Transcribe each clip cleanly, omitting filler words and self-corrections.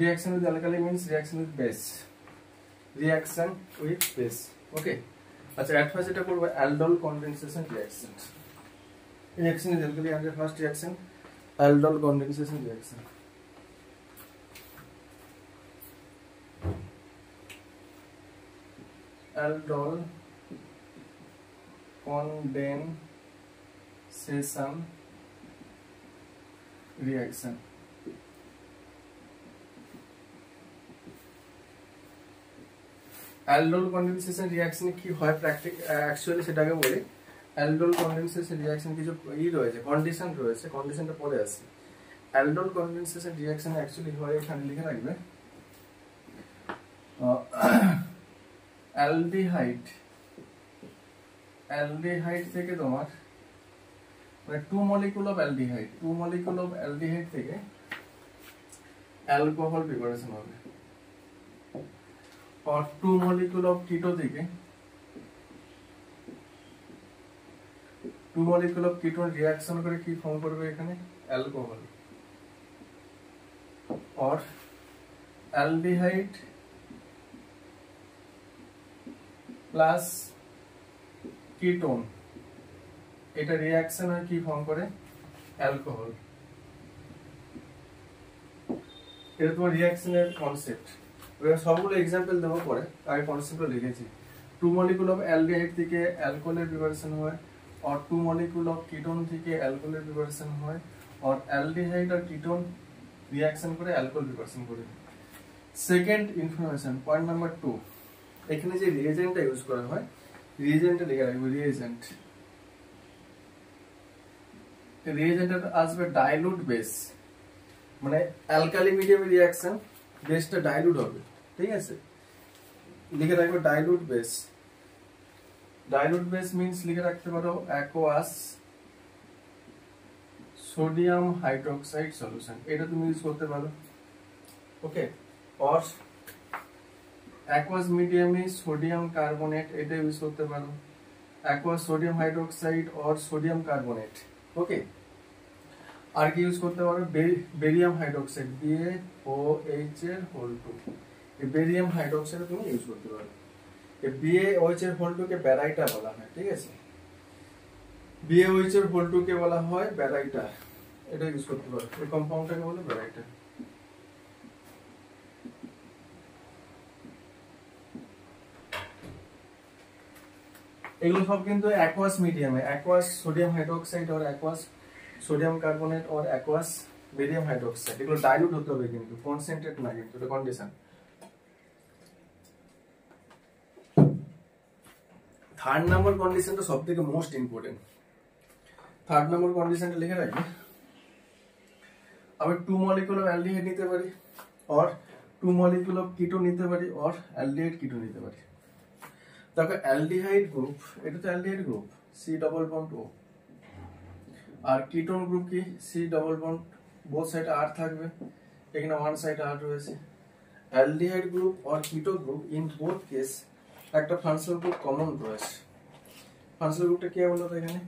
reaction with alkali means reaction with base. Reaction with base. Okay. আচ্ছা at first এটা করব aldol condensation reaction. Reaction is alkali and first reaction aldol condensation reaction. Aldol condensation reaction. Aldol condensation রিঅ্যাকশনে কি হয় actually সেটাকে বলি aldol condensation reaction কিছু রয়েছে কন্ডিশন রয়েছে কন্ডিশনটা পরে আসছে অ্যালডোল কনডেনসেশন রিঅ্যাকশন অ্যাকচুয়ালি হয় এখানে লিখে রাখবে অ্যালডিহাইড থেকে তোমার মানে 2 মলিকুল অফ অ্যালডিহাইড থেকে অ্যালকোহল প্রিপারেশন হবে और 2 molecule of keto থেকে 2 molecule of ketone reaction করে কি ফর্ম করবে এখানে অ্যালকোহল और aldehyde প্লাস ketone এটা রিঅ্যাকশন হয় কি ফর্ম করে অ্যালকোহল এটা তোমার রিঅ্যাকশনের কনসেপ্ট সবগুলো एग्जांपल দেব পরে আগে কনসেপ্টটা লিখেছি 2 মলিকুল অফ অ্যালডিহাইড থেকে অ্যালকোহলের প্রিপারেশন হয় और 2 মলিকুল অফ কিটোন থেকে অ্যালকোহলের প্রিপারেশন হয় और অ্যালডিহাইড আর কিটোন রিঅ্যাকশন করে অ্যালকোহল প্রিপারেশন করে সেকেন্ড ইনফরমেশন পয়েন্ট নাম্বার 2 এখানে যে রিএজেন্টটা ইউজ করা হয় রিএজেন্টটা লিখে রাখবো রিএজেন্ট আসবে ডাইলুট বেস মানে অ্যালকালি মিডিয়াম রিঅ্যাকশন বেসটা ডাইলুট হবে ঠিক আছে লিখে রাখবো ডাইলুট বেস মিন্স লিখে রাখতে পারো অ্যাকোয়াস সোডিয়াম হাইড্রোক্সাইড সলিউশন এটা তুমি ইউজ করতে পারো ওকে और অ্যাকোয়াস মিডিয়ামে সোডিয়াম কার্বনেট এটা ইউজ করতে পারো অ্যাকোয়াস সোডিয়াম হাইড্রোক্সাইড और সোডিয়াম কার্বনেট ওকে আর কি ইউজ করতে পারো বেরিয়াম হাইড্রোক্সাইড BaOH এর হোল 2 এই বেরিয়াম হাইড্রোক্সাইড তুমি ইউজ করতে পারো এই BaOH এর হোল 2 কে ব্যারাইটা বলা হয় ঠিক আছে BaOH এর হোল 2 কে বলা হয় ব্যারাইটা এটা ইউজ করতে পারো এই কম্পাউন্ডটাকে বলে ব্যারাইটা এগুলো সব কিন্তু অ্যাকোয়াস মিডিয়ামে অ্যাকোয়াস সোডিয়াম হাইড্রোক্সাইড और অ্যাকোয়াস সোডিয়াম কার্বনেট और অ্যাকোয়াস বেরিয়াম হাইড্রোক্সাইড এগুলো ডাইলুট হতে হবে কিন্তু কনসেন্ট্রেট না কিন্তু এটা কন্ডিশন থার্ড নাম্বার কন্ডিশনটা সবথেকে মোস্ট ইম্পর্টেন্ট থার্ড নাম্বার কন্ডিশনটা লিখে রাখি আমি 2 মলিকুল অফ অ্যালডিহাইড নিতে পারি और 2 মলিকুল অফ কিটোন নিতে পারি और অ্যালডিহাইড কিটোন নিতে পারি দেখো অ্যালডিহাইড গ্রুপ এটা তো aldehyde group C double bond O আর কিটোন গ্রুপ কি C double bond both side R থাকবে এখানে ওয়ান সাইড R রয়েছে অ্যালডিহাইড গ্রুপ और কিটো গ্রুপ ইন বোথ কেস একটা ফাংশনাল গ্রুপ কমন রয়েছে ফাংশনাল গ্রুপটা কি বলতো এখানে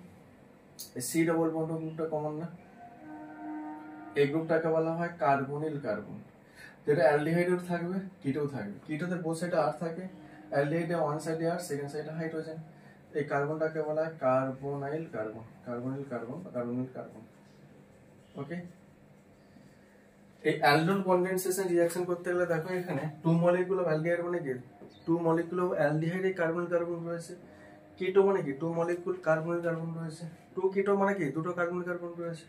এই C ডবল বন্ড গ্রুপটা কমন না এই গ্রুপটাকে বলা হয় কার্বনিল কার্বন যেটা অ্যালডিহাইডেও থাকবে কিটোও থাকবে কিটোতে বোথ সাইড R থাকে অ্যালডিহাইডে ওয়ান সাইডে R সেকেন্ড সাইডে হাইড্রোজেন এই কার্বনটাকে বলা হয় কার্বনাইল কার্বন ওকে এই অ্যালডোল কনডেনসেশন রিঅ্যাকশন করতে গেলে দেখো এখানে 2 মলিকুল অফ অ্যালডিহাইড মানে কি 2 মলিকুল অফ অ্যালডিহাইডে কার্বন রয়েছে কিটো মানে কি 2 মলিকুল কার্বন রয়েছে 2 কিটো মানে কি দুটো কার্বন রয়েছে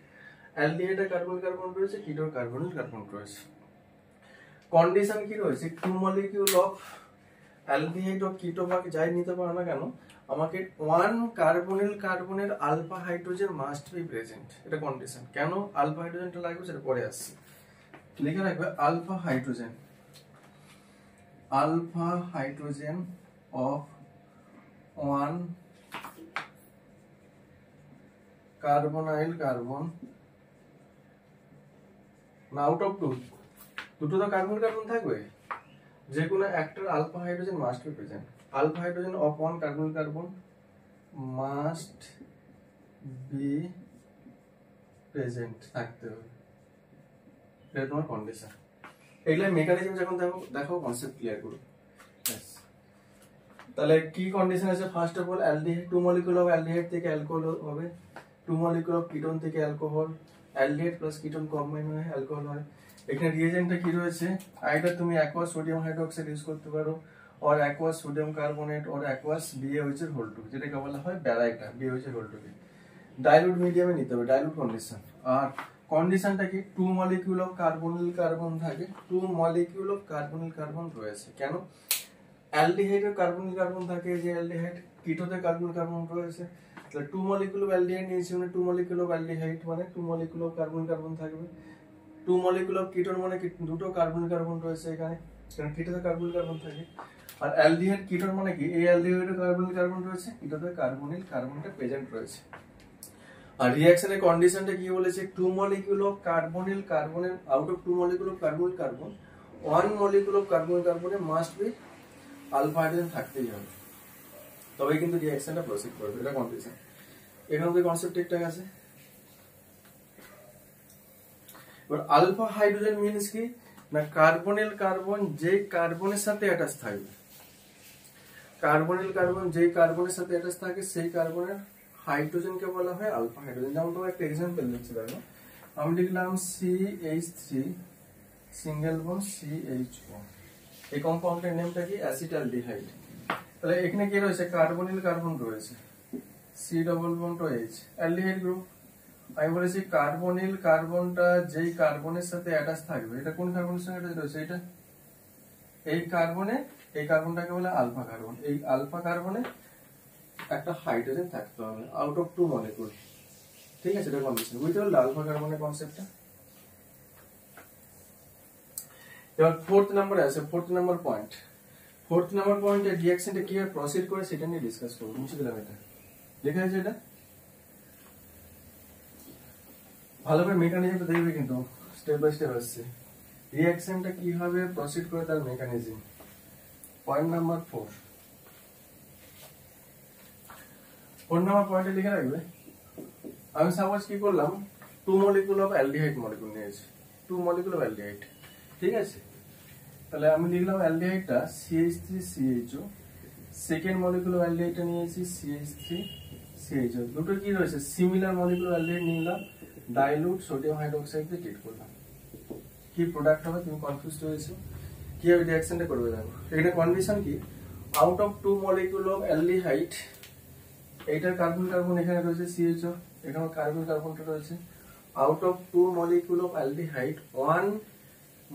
অ্যালডিহাইডে কার্বন রয়েছে কিটোর কার্বন রয়েছে কন্ডিশন কি রয়েছে 2 মলিকুল অফ অ্যালডিহাইড ও কিটো ভাগ যাই নিতে পারো না কেন আমাকে 1 কার্বনের alpha hydrogen must be present এটা কন্ডিশন কেন আলফা হাইড্রোজেনটা লাগবে সেটা পরে আসছে লিখে রাখবে alpha hydrogen of 1 carbonyl carbon না আউট অফ 2 দুটো তো কার্বন থাকবে যে কোনো একটার alpha hydrogen must be present alpha hydrogen of 1 carbon must be present থাকতে হবে এটা তোমার কন্ডিশন এগুলো মেকানিজম যখন দেখো কনসেপ্ট ক্লিয়ার করো। তাহলে কি কন্ডিশন আছে? First of all aldehyde, 2 molecule of aldehyde থেকে অ্যালকোহল হবে, 2 মলিকুল অফ কিটোন থেকে alcohol, aldehyde plus ketone combine হয়ে অ্যালকোহল হয়। এখানে রিয়েজেন্টটা কি রয়েছে? আইদার তুমি অ্যাকোয়াস সোডিয়াম হাইড্রোক্সাইড ইউজ করতে পারো, और aqueous सोडियम कार्बोनेट और aqueous BaOH এর হোল 2 যেটাকে বলা হয় ব্যারাইটা, BaOH এর হোল 2 কে ডাইলুট মিডিয়ামে নিতে হবে, ডাইলুট কন্ডিশন। আর কন্ডিশনটা কি? 2 মলিকিউল অফ কার্বনিল কার্বন থাকে, 2 মলিকিউল অফ কার্বনিল কার্বন রয়েছে। কেন? অ্যালডিহাইডে কার্বনিল কার্বন থাকে, যে অ্যালডিহাইড, কিটোতে কার্বনিল কার্বন রয়েছে, তাহলে 2 মলিকিউল অফ অ্যালডিহাইড নিয়েছি মানে 2 মলিকিউল অফ অ্যালডিহাইড মানে 2 মলিকিউল অফ কার্বনিল কার্বন থাকবে। 2 মলিকিউল অফ কিটোন মানে দুটো কার্বনিল কার্বন রয়েছে এখানে, কারণ কিটোতে কার্বনিল কার্বন থাকে। আর অ্যালডিহাইড কিটোন মানে কি? এই অ্যালডিহাইডে কার্বনিল কার্বন রয়েছে, কিটোতে কার্বনিল কার্বনটা প্রেজেন্ট রয়েছে। আর রিঅ্যাকশনের কন্ডিশনটা কি বলেছে? 2 মলিকিউল অফ কার্বনিল কার্বনের out of 2 molecule of carbonyl carbon 1 molecule of carbonyl কার্বনে মাস্ট বি আলফা হাইড্রোজেন থাকতেই হবে, তবে কিন্তু রিঅ্যাকশনটা প্রসিড করবে, এটা কন্ডিশন। এখানে তো কনসেপ্ট ঠিকঠাক আছে। এবার আলফা হাইড্রোজেন মিন্স কি না, কার্বনিল কার্বন যে কার্বনের সাথে অ্যাটাচ থাকবে, কার্বনিল কার্বন যে কার্বনের সাথে অ্যাটাচ থাকে সেই কার্বনের হাইড্রোজেনকে বলা হয় আলফা হাইড্রোজেন। যেমন তোমার একটা এক্সাম্পল দিচ্ছি, দেখো আমি লিখলাম CH3 সিঙ্গেল বন্ড CHO, এই কম্পাউন্ডের নেমটা কি? অ্যাসিটালডিহাইড। তাহলে এখানে কি রয়েছে? কার্বনিল কার্বন রয়েছে, C double bond OH, aldehyde group. আমি বলেছি কার্বনিল কার্বনটা যেই কার্বনের সাথে অ্যাটাচ থাকবে, এটা কোন কার্বনের সঙ্গে অ্যাটাচ রয়েছে? এটা এই কার্বনে, এই কার্বনটাকে বলে আলফা কার্বন। এই আলফা কার্বনে একটা হাইড্রোজেন থাকতে হবে আউট অফ 2 মলিকুল, ঠিক আছে? এটা কন্ডিশন। বুঝতে পারলে আলফা কার্বনের কনসেপ্টটা? এবার ফোর্থ নম্বরে আছে, fourth number point. Fourth number পয়েন্টে রিঅ্যাকশনটা কিভাবে প্রসিড করে সেটা নিয়ে ডিসকাস করব। মুছে দিলাম, এটা লেখা আছে, এটা ভালো করে মেকানিজমটা দেখবে, কিন্তু স্টেপ বাই স্টেপ আসছে রিঅ্যাকশনটা কিভাবে প্রসিড করে তার মেকানিজম। পয়েন্ট নাম্বার 4, 4 নাম্বার পয়েন্টে লিখে রাখবে। আমি সাপোজ কি করলাম, 2 মলিকুল অফ অ্যালডিহাইড মলিকুল নিয়েছি, 2 মলিকুল অফ অ্যালডিহাইড, ঠিক আছে? তাহলে আমি লিখলাম অ্যালডিহাইডটা CH3CHO, সেকেন্ড মলিকুল অফ অ্যালডিহাইডটা নিয়েছি CH3CHO, দুটো কি রয়েছে? সিমিলার মলিকুল অফ অ্যালডিহাইড নিলাম, ডাইলুট সোডিয়াম হাইড্রোক্সাইড দিয়ে ট্রিট করলাম। কি প্রোডাক্ট হবে? তুমি কনফিউজ হয়েছো, কিভাবে রিঅ্যাকশনটা করবে দেখো। এখানে কন্ডিশন কি? Out of 2 molecule of aldehyde, এইটার কার্বন কার্বন এখানে রয়েছে CHO, এখানে কার্বন কার্বনটা রয়েছে। Out of 2 molecule of aldehyde 1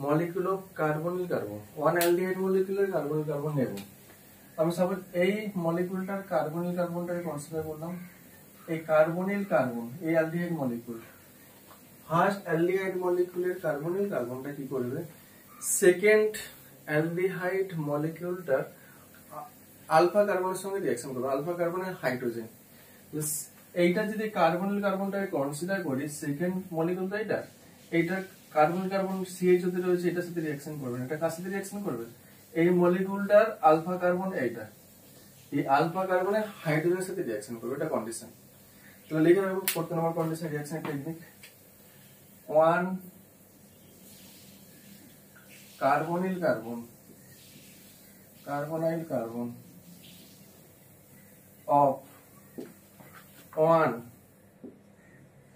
molecule of carbonyl carbon, 1 aldehyde মলিকুলের কার্বনিল কার্বন নেব। আমি সাপোজ এই মলিকুলটার কার্বনিল কার্বনটাকে কনসিডার করলাম, এই কার্বনিল কার্বন, এই অ্যালডিহাইড মলিকুল, ফার্স্ট অ্যালডিহাইড মলিকুলের কার্বনিল কার্বনটা কি করবে? সেকেন্ড অ্যালডিহাইড মলিকুলটার আলফা কার্বনের সঙ্গে রিঅ্যাকশন করবে, আলফা কার্বনের হাইড্রোজেন। এইটা যদি কার্বনিল কার্বনটাকে কনসিডার করি, সেকেন্ড মলিকুলটা এটা, এইটা কার্বনিল কার্বন CHO তে রয়েছে, এটার সাথে রিঅ্যাকশন করবে, এটা কার সাথে রিঅ্যাকশন করবে? এই মলিকুলটার আলফা কার্বন, এইটা এই আলফা কার্বনের হাইড্রোজেনের সাথে রিঅ্যাকশন করবে, এটা কন্ডিশন। তাহলে লিখে রাখবো 4 নম্বর condition reaction technique. 1 carbonyl carbon, carbonyl carbon of 1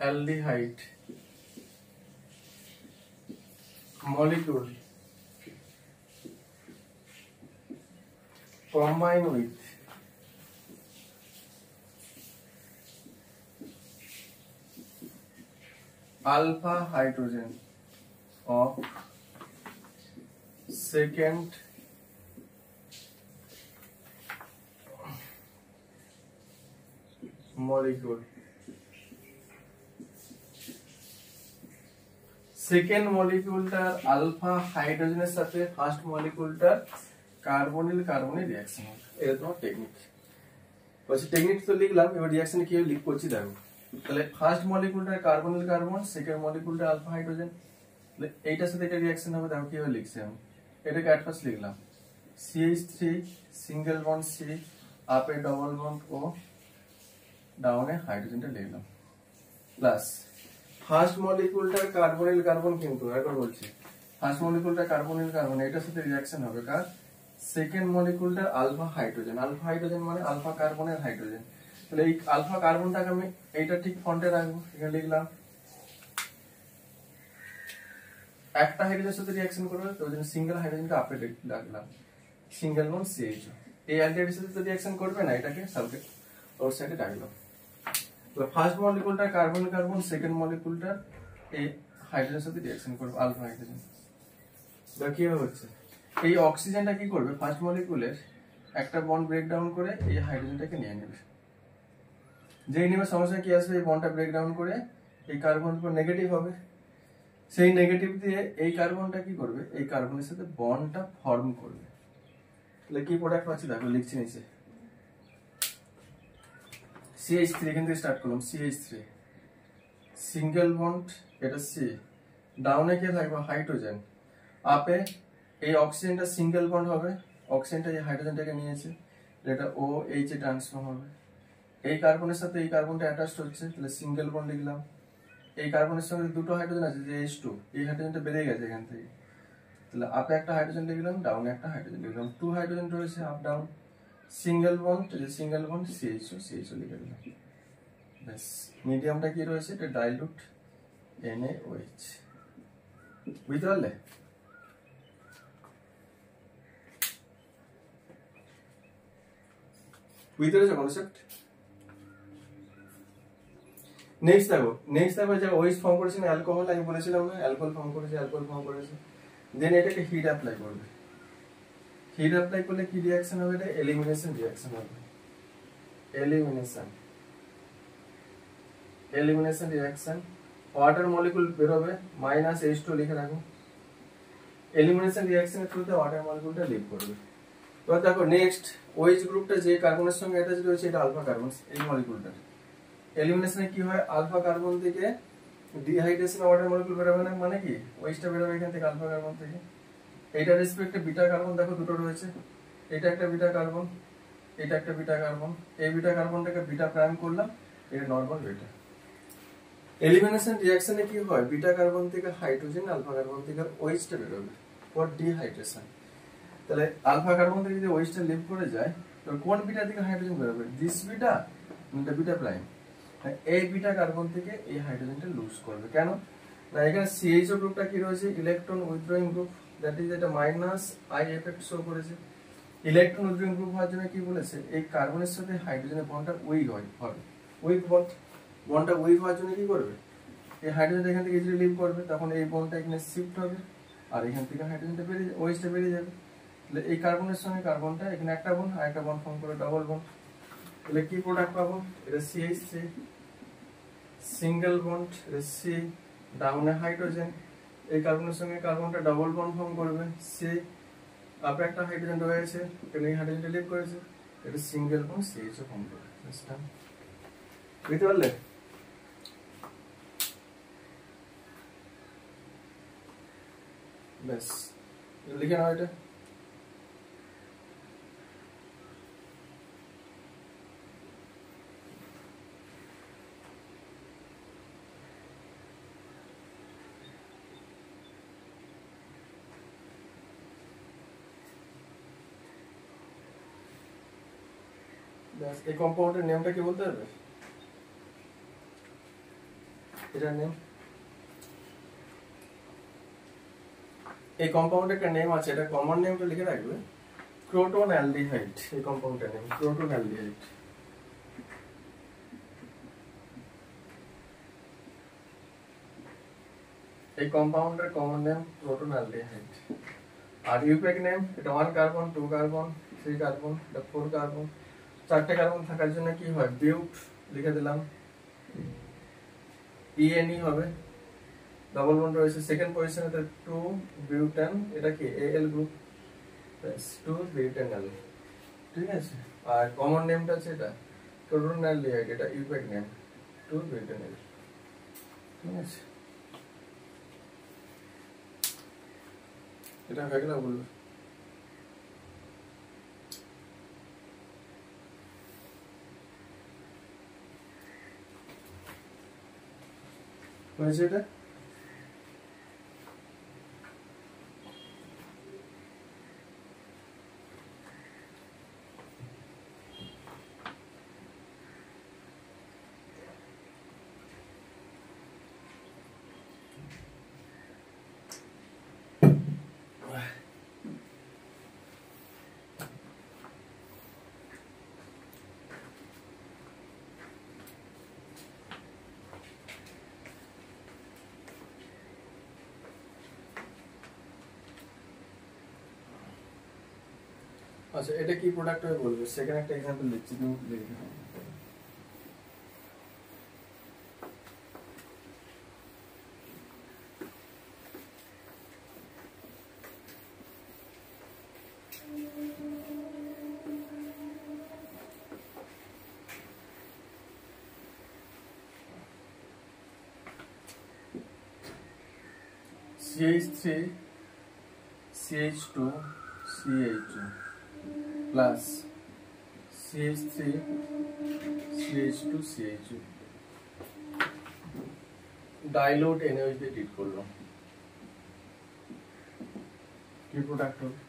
aldehyde molecule combine with alpha hydrogen of second মলিকুল। সেকেন্ড মলিকুলটার আলফা হাইড্রোজেনের সাথে ফার্স্ট মলিকুলটার কার্বনিল কার্বনের রিঅ্যাকশন হবে, এটা তোমার টেকনিক। বলছি টেকনিক তো লিখলাম, এবার রিঅ্যাকশন কিভাবে লিখ করছি দেখো। তাহলে ফার্স্ট মলিকুলটার কার্বনিল কার্বন, সেকেন্ড মলিকুলটার আলফা হাইড্রোজেন, তাহলে এইটার সাথে এটা রিঅ্যাকশন হবে, দেখো কিভাবে লিখছি আমি। এটাকে অ্যাট ফার্স্ট লিখলাম CH3 সিঙ্গেল বন্ড C, আপে ডবল বন্ড O, ডাউনে হাইড্রোজেনটা লিখলাম, প্লাস ফার্স্ট মলিকুলটার কার্বনিল কার্বন, কিন্তু একবার বলছি ফার্স্ট মলিকুলটা কার্বনের কার্বন, এটার সাথে রিঅ্যাকশন হবে কার, সেকেন্ড মলিকুলটার আলফা হাইড্রোজেন। আলফা হাইড্রোজেন মানে আলফা কার্বনের হাইড্রোজেন। তাহলে এই আলফা কার্বনটাকে আমি এইটা ঠিক ফ্রন্টে রাখবো, এখানে লিখলাম একটা হাইড্রোজেনের সাথে রিঅ্যাকশন করবে, তো ওই জন্য সিঙ্গেল হাইড্রোজেনকে আপে রাখলাম, সিঙ্গেল বন্ড CH2। এই অ্যালডিহাইডের সাথে তো রিঅ্যাকশন করবে না, এটাকে সাবজেক্ট ওর সাইডে রাখলাম। তো ফার্স্ট মলিকুলটা কার্বন কার্বন, সেকেন্ড মলিকুলটা এই হাইড্রোজেনের সাথে রিঅ্যাকশন করবে, আলফা হাইড্রোজেন। তো কি হচ্ছে, এই অক্সিজেনটা কি করবে, ফার্স্ট মলিকুলের একটা বন্ড ব্রেক ডাউন করে এই হাইড্রোজেনটাকে নিয়ে নেবে। যেই নেবে সমস্যা কি আসবে, এই বন্ডটা ব্রেক ডাউন করে এই কার্বন উপর নেগেটিভ হবে, সেই নেগেটিভ দিয়ে এই কার্বনটা কি করবে, এই কার্বনের সাথে বন্ডটা ফর্ম করবে। তাহলে কি প্রোডাক্ট পাচ্ছি দেখো, লিখছি নিচে CH3, এখান থেকে স্টার্ট করলাম, CH3 সিঙ্গেল বন্ড, এটা C, ডাউনে কে থাকবে হাইড্রোজেন, আপে এই অক্সিজেনটা সিঙ্গেল বন্ড হবে, অক্সিজেনটা এই হাইড্রোজেনটাকে নিয়েছে, এটা OH এ ট্রান্সফর্ম হবে, এই কার্বনের সাথে এই কার্বনটা অ্যাটাচড হচ্ছে, তাহলে সিঙ্গেল বন্ড লিখলাম। এই কার্বনের সঙ্গে দুটো হাইড্রোজেন আছে, যে H2, এই হাইড্রোজেনটা বেরিয়ে গেছে এখান থেকে, তাহলে আপে একটা হাইড্রোজেন লিখলাম, ডাউনে একটা হাইড্রোজেন লিখলাম, 2 হাইড্রোজেন রয়েছে আপ ডাউন, সিঙ্গেল বন্ড, এই যে সিঙ্গেল বন্ড CH2 লিখে দিলাম। ব্যাস, মিডিয়ামটা কি রয়েছে, এটা ডাইলুট NaOH। বুঝতে পারলে? বুঝতে পেরেছো কনসেপ্ট? নেক্সট দেখো যে OH ফর্ম করেছে না, অ্যালকোহল, আমি বলেছিলাম না অ্যালকোহল ফর্ম করেছে, দেন এটাকে হিট অ্যাপ্লাই করবে। হিট অ্যাপ্লাই করলে কি রিঅ্যাকশন হবে, এটা এলিমিনেশন রিঅ্যাকশন হবে। এলিমিনেশন রিঅ্যাকশন, ওয়াটার মলিকুল বেরোবে, -H2 লিখে রাখো। এলিমিনেশন রিঅ্যাকশনের থ্রুতে ওয়াটার মলিকুলটা লিভ করবে। এবার দেখো নেক্সট, OH গ্রুপটা যে কার্বনের সঙ্গে অ্যাটাচ রয়েছে, এটা আলফা কার্বন, এই মলিকুলটা এলিমিনেশনে কি হয়, আলফা কার্বন থেকে ডিহাইড্রেশন ওয়াটার মলিকুল বেরোবে না, মানে কি OH-টা বেরোবে এখান থেকে আলফা কার্বন থেকে। এইটার রেসপেক্টে বিটা কার্বন দেখো দুটো রয়েছে, এটা একটা বিটা কার্বন, এটা একটা বিটা কার্বন, এই বিটা কার্বনটাকে বিটা প্রাইম করলাম, এটা নরমাল বিটা। এলিমিনেশন রিঅ্যাকশনে কি হয়, বিটা কার্বন থেকে হাইড্রোজেন, আলফা কার্বন থেকে OH-টা বেরোবে ফর ডিহাইড্রেশন। তাহলে আলফা কার্বন থেকে যদি OH-টা লিভ করে যায়, তো কোন বিটা থেকে হাইড্রোজেন বেরোবে, দিস বিটা, এটা বিটা প্রাইম। এই বিটা কার্বন থেকে এই হাইড্রোজেনটা লুজ করবে, কেন না এখানে CHO গ্রুপটা কি রয়েছে, electron withdrawing group, that is এটা -I এফেক্ট শো করেছে। ইলেকট্রন উইথড্রয়িং গ্রুপ হওয়ার জন্য কি বলেছে, এই কার্বনের সাথে হাইড্রোজেনের বন্ডটা উইক হবে, উইক বন্ডটা উইক হওয়ার জন্য কি করবে, এই হাইড্রোজেন এখান থেকে ইজিলি লিভ করবে, তখন এই বন্ডটা এখানে শিফট হবে, আর এখান থেকে হাইড্রোজেনটা বেরিয়ে OH-টা বেরিয়ে যাবে। তাহলে এই কার্বনের সঙ্গে কার্বনটা এখানে একটা বন্ড আর একটা বন্ড ফর্ম করে ডাবল বন্ড, তাহলে কি প্রোডাক্ট পাবো, এটা CH3 সিঙ্গেল বন্ড, C, ডাউনে হাইড্রোজেন, এই কার্বনের সঙ্গে কার্বনটা ডাবল বন্ড ফর্ম করবে, C, আপে একটা হাইড্রোজেন রয়েছে, এখানে এই হাইড্রোজেনটা লিভ করেছে, এটা সিঙ্গেল বন্ড CHO ফর্ম করবে। বুঝতে পারলে? ব্যাস, লিখে নাও এটা। এই কম্পাউন্ডের নেমটা কি বলতে হবে, এটার নেম, এই কম্পাউন্ডের একটা নেম আছে, এটা কমন নেমটা লিখে রাখবে, ক্রোটন অ্যালডিহাইড। এই কম্পাউন্ডের নেম ক্রোটন অ্যালডিহাইড। এই কম্পাউন্ডের কমন নেম ক্রোটন অ্যালডিহাইড। আর ইউপিএক নেম, এটা 1 কার্বন, 2 কার্বন, 3 কার্বন, এটা 4 কার্বন, 4টে কার্বন থাকার জন্য কি হয়, বিউট লিখে দিলাম, ENE হবে, ডাবল বন্ড রয়েছে, সেকেন্ড পজিশনে 2 বিউটেন, এটা কি AL গ্রুপ, 2 বিউটেনল, ঠিক আছে। আর কমন নেমটা আছে এটা ক্রোটন অ্যালডিহাইড, এটা ইউপিএক নেম 2 বিউটেনল, ঠিক আছে। এটা হয়ে গেল, বলবো হয়েছে এটা। আচ্ছা এটা কি প্রোডাক্ট হবে বলবে, সেকেন্ড একটা এক্সাম্পল দিচ্ছি, তুমি দেখে নাও। CH3 CH2 CH2 plus CH3 CH2 CH2 dilute NaOH দিয়ে ট্রিট করলো, কি প্রোডাক্ট হবে?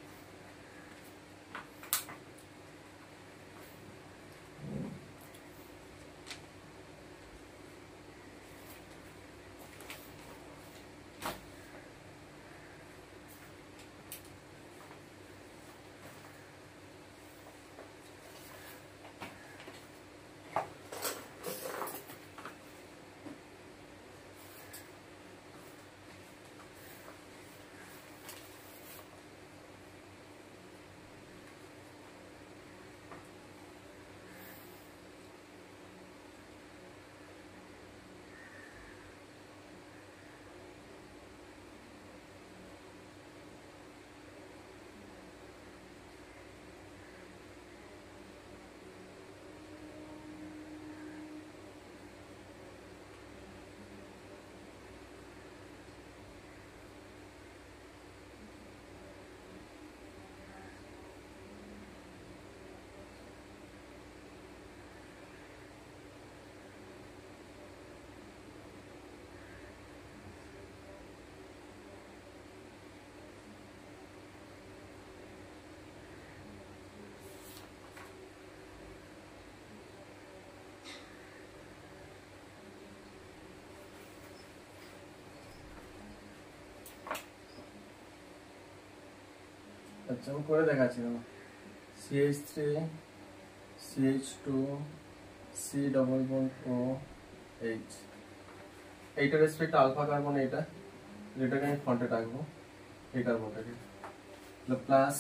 আচ্ছা আমি করে দেখাচ্ছি না। CH3 CH2 C double bond OH, এইটার রেসপেক্ট আলফা কার্বন, যেটাকে আমি ফ্রন্টে রাখবো, এই কার্বনটাকে প্লাস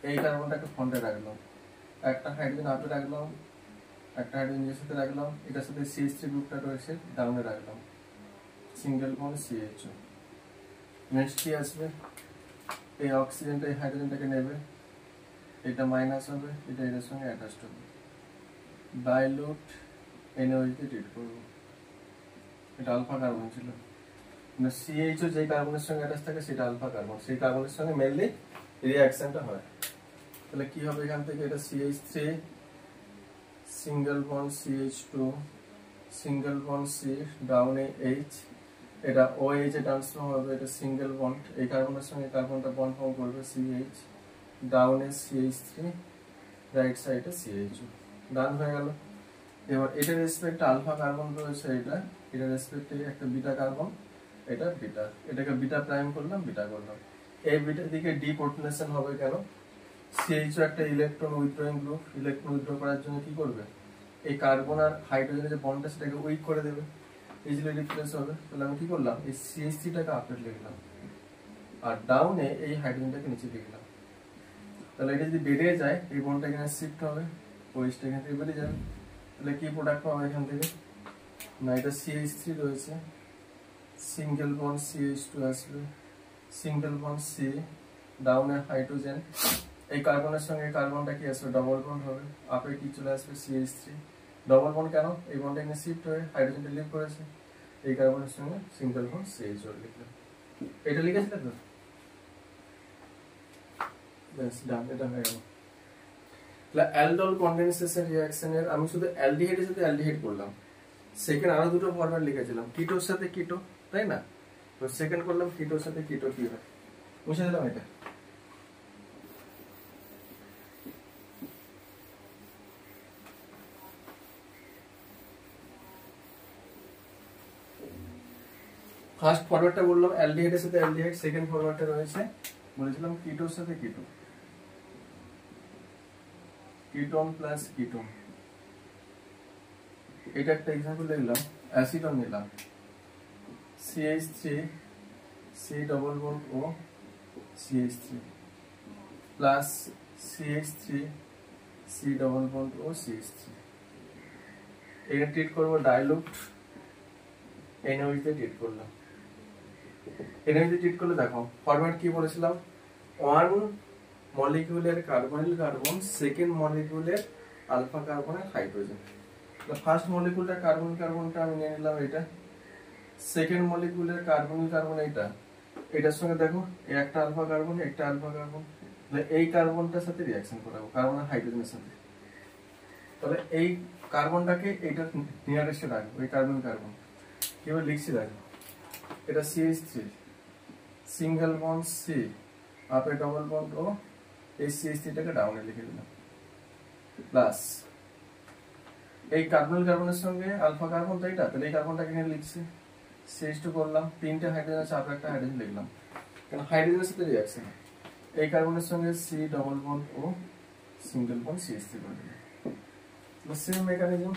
এই কার্বনটাকে ফ্রন্টে রাখলাম, একটা হাইড্রোজেন আপে রাখলাম, একটা হাইড্রোজেন এর সাথে রাখলাম, এটার সাথে CH3 গ্রুপটা রয়েছে ডাউনে রাখলাম, সিঙ্গেল বন্ড CHO। নেক্সট কি আসবে, এই অক্সিজেনটা এই হাইড্রোজেনটাকে নেবে, এটা মাইনাস হবে, এটা এর সঙ্গে অ্যাটাচড হবে, ডাইলুট NaOH দিয়ে ট্রিট করবো। এটা আলফা কার্বন ছিল, মানে CHO যে কার্বনের সঙ্গে অ্যাটাচ থাকে সেটা আলফা কার্বন, সেই কার্বনের সঙ্গে মেনলি রিঅ্যাকশনটা হয়। তাহলে কি হবে এখান থেকে, এটা CH3 single bond CH2 single bond C ডাউনে H, এটা OH এ ট্রান্সফর্ম হবে, এটা সিঙ্গেল বন্ড, এই কার্বনের সঙ্গে কার্বনটা বন্ড ফর্ম করবে CH, ডাউনে CH3, রাইট সাইডে CHO, ডান হয়ে গেল। এবার এটার রেসপেক্টে আলফা কার্বন রয়েছে, এটার রেসপেক্টে একটা বিটা কার্বন, এটা বিটা, এটাকে বিটা প্রাইম করলাম, বিটা করলাম, এই বিটার দিকে ডি প্রোটনেশন হবে কেন, CHO একটা electron withdrawing group, electron withdraw করার জন্য কি করবে, এই কার্বন আর হাইড্রোজেনের যে বন্ডটা সেটাকে উইক করে দেবে, ইজিলি রিপ্লেস হবে। তাহলে আমি কি করলাম, এই CH3টাকে আপে লিখলাম আর ডাউনে এই হাইড্রোজেনটাকে নিচে লিখলাম। তাহলে এটা যদি বেড়ে যায় এই বন্ডটা এখানে শিফট হবে, ওইটা এখান থেকে বেরিয়ে যাবে। তাহলে কি প্রোডাক্ট পাবো এখান থেকে, না এটা CH3 রয়েছে, সিঙ্গেল বন্ড CH2 আসবে, সিঙ্গেল বন্ড C, ডাউনে হাইড্রোজেন, এই কার্বনের সঙ্গে কার্বনটা কি আসবে, ডবল বন্ড হবে, আপে কি চলে আসবে CH3, ডবল বন্ড কেন, এই বন্ডটা এখানে শিফট হয়ে হাইড্রোজেনটা লিভ করেছে, এই কার্বনের সঙ্গে সিঙ্গেল বন্ড CH লিখলাম, এটা লিখেছিলে তো, ব্যাস ডান, এটা হয়ে গেল। তাহলে অ্যালডোল কনডেনসেশন রিঅ্যাকশনের আমি শুধু অ্যালডিহাইডের সাথে অ্যালডিহাইড করলাম, সেকেন্ড আরো দুটো ফরম্যাট লিখেছিলাম, কিটোর সাথে কিটো, তাই না, তো সেকেন্ড করলাম কিটোর সাথে কিটো কি হয়, মুছে দিলাম এটা। ফার্স্ট ফরওয়ার্ডটা বললাম অ্যালডিহাইডের সাথে অ্যালডিহাইড, সেকেন্ড ফরওয়ার্ডটা রয়েছে বলেছিলাম কিটোর সাথে কিটো, কিটোন প্লাস কিটোন, এটা একটা এক্সাম্পল লিখলাম, অ্যাসিডন নিলাম, CH3 C double bond O CH3 plus CH3 C double bond O CH3 এটা ট্রিট করবো ডাইলুট NaOH দিয়ে ট্রিট করলাম। NaOH দিয়ে ট্রিট করলে দেখো ফরম্যাট কি বলেছিলাম, 1 মলিকিউলের কার্বনিল কার্বন, সেকেন্ড মলিকিউলের আলফা কার্বনের হাইড্রোজেন। ফার্স্ট মলিকিউলটা কার্বনিল কার্বনটা আমি নিয়ে নিলাম এটা, সেকেন্ড মলিকিউলের কার্বনিল কার্বন এইটা, এটার সঙ্গে দেখো এই একটা আলফা কার্বন একটা আলফা কার্বন, তাহলে এই কার্বনটার সাথে রিঅ্যাকশন করাবো কার্বন আর হাইড্রোজেনের সাথে। তাহলে এই কার্বনটাকে এইটার নিয়ারেস্টে রাখবো, এই কার্বন কার্বন কিভাবে লিখছি দেখো, এটা CH3 সিঙ্গেল বন্ড C আপে ডবল বন্ড ও, এই CH3টাকে ডাউনে লিখে দিলাম, প্লাস এই কার্বনিল কার্বনের সঙ্গে আলফা কার্বন তো এটা, তাহলে এই কার্বনটাকে এখানে লিখছি CH2 করলাম, তিনটে হাইড্রোজেন আছে আপে একটা হাইড্রোজেন লিখলাম, কারণ হাইড্রোজেনের সাথে রিঅ্যাকশন। এই কার্বনের সঙ্গে C ডবল বন্ড ও সিঙ্গেল বন্ড CH3 করে দিলাম। সেম মেকানিজম,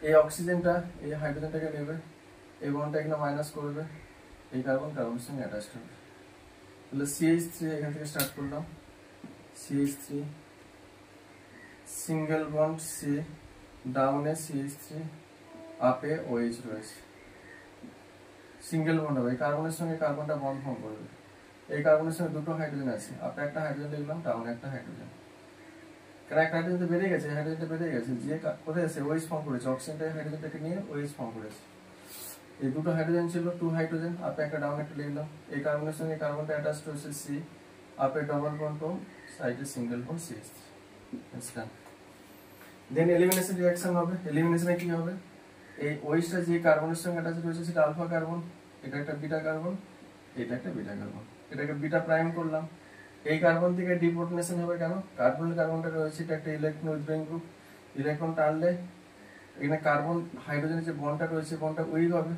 এই অক্সিজেনটা এই হাইড্রোজেনটাকে নেবে, এই বন্ডটা এখানে মাইনাস করবে, এই কার্বন কার্বনের সঙ্গে অ্যাটাচড হবে, তাহলে CH3 এখান থেকে স্টার্ট করলাম, CH3 সিঙ্গেল বন্ড C ডাউনে CH3 আপে OH রয়েছে, সিঙ্গেল বন্ড হবে, এই কার্বনের সঙ্গে কার্বনটা বন্ড ফর্ম করবে, এই কার্বনের সঙ্গে দুটো হাইড্রোজেন আছে, আপে একটা হাইড্রোজেন লিখলাম ডাউনে একটা হাইড্রোজেন, কারণ একটা হাইড্রোজেন তো বেড়ে গেছে, হাইড্রোজেনটা বেড়ে গেছে, যে কোথায় আছে OH ফর্ম করেছে, অক্সিজেনটা হাইড্রোজেনটাকে নিয়ে OH ফর্ম করেছে, এই দুটো হাইড্রোজেন ছিল, টু হাইড্রোজেন আপে একটা ডাউন একটা লিখলাম, এই কার্বনের সঙ্গে কার্বনটা অ্যাটাচড হয়েছে C আপে ডবল বন্ড ও সাইডে সিঙ্গেল বন্ড CH3। দেন এলিমিনেশন রিঅ্যাকশন হবে, এলিমিনেশনে কি হবে, এই OH-টা যে কার্বনের সঙ্গে অ্যাটাচড হয়েছে সেটা আলফা কার্বন, এটা একটা বিটা কার্বন, এটা একটা বিটা কার্বন, এটাকে বিটা প্রাইম করলাম, এই কার্বন থেকে ডিপ্রোটনেশন হবে, কেন কার্বনিল কার্বনটা রয়েছে এটা একটা ইলেকট্রন উইথড্রয়িং গ্রুপ, ইলেকট্রন টানলে এখানে কার্বন হাইড্রোজেনের যে বন্ডটা রয়েছে বন্ডটা উইক হবে,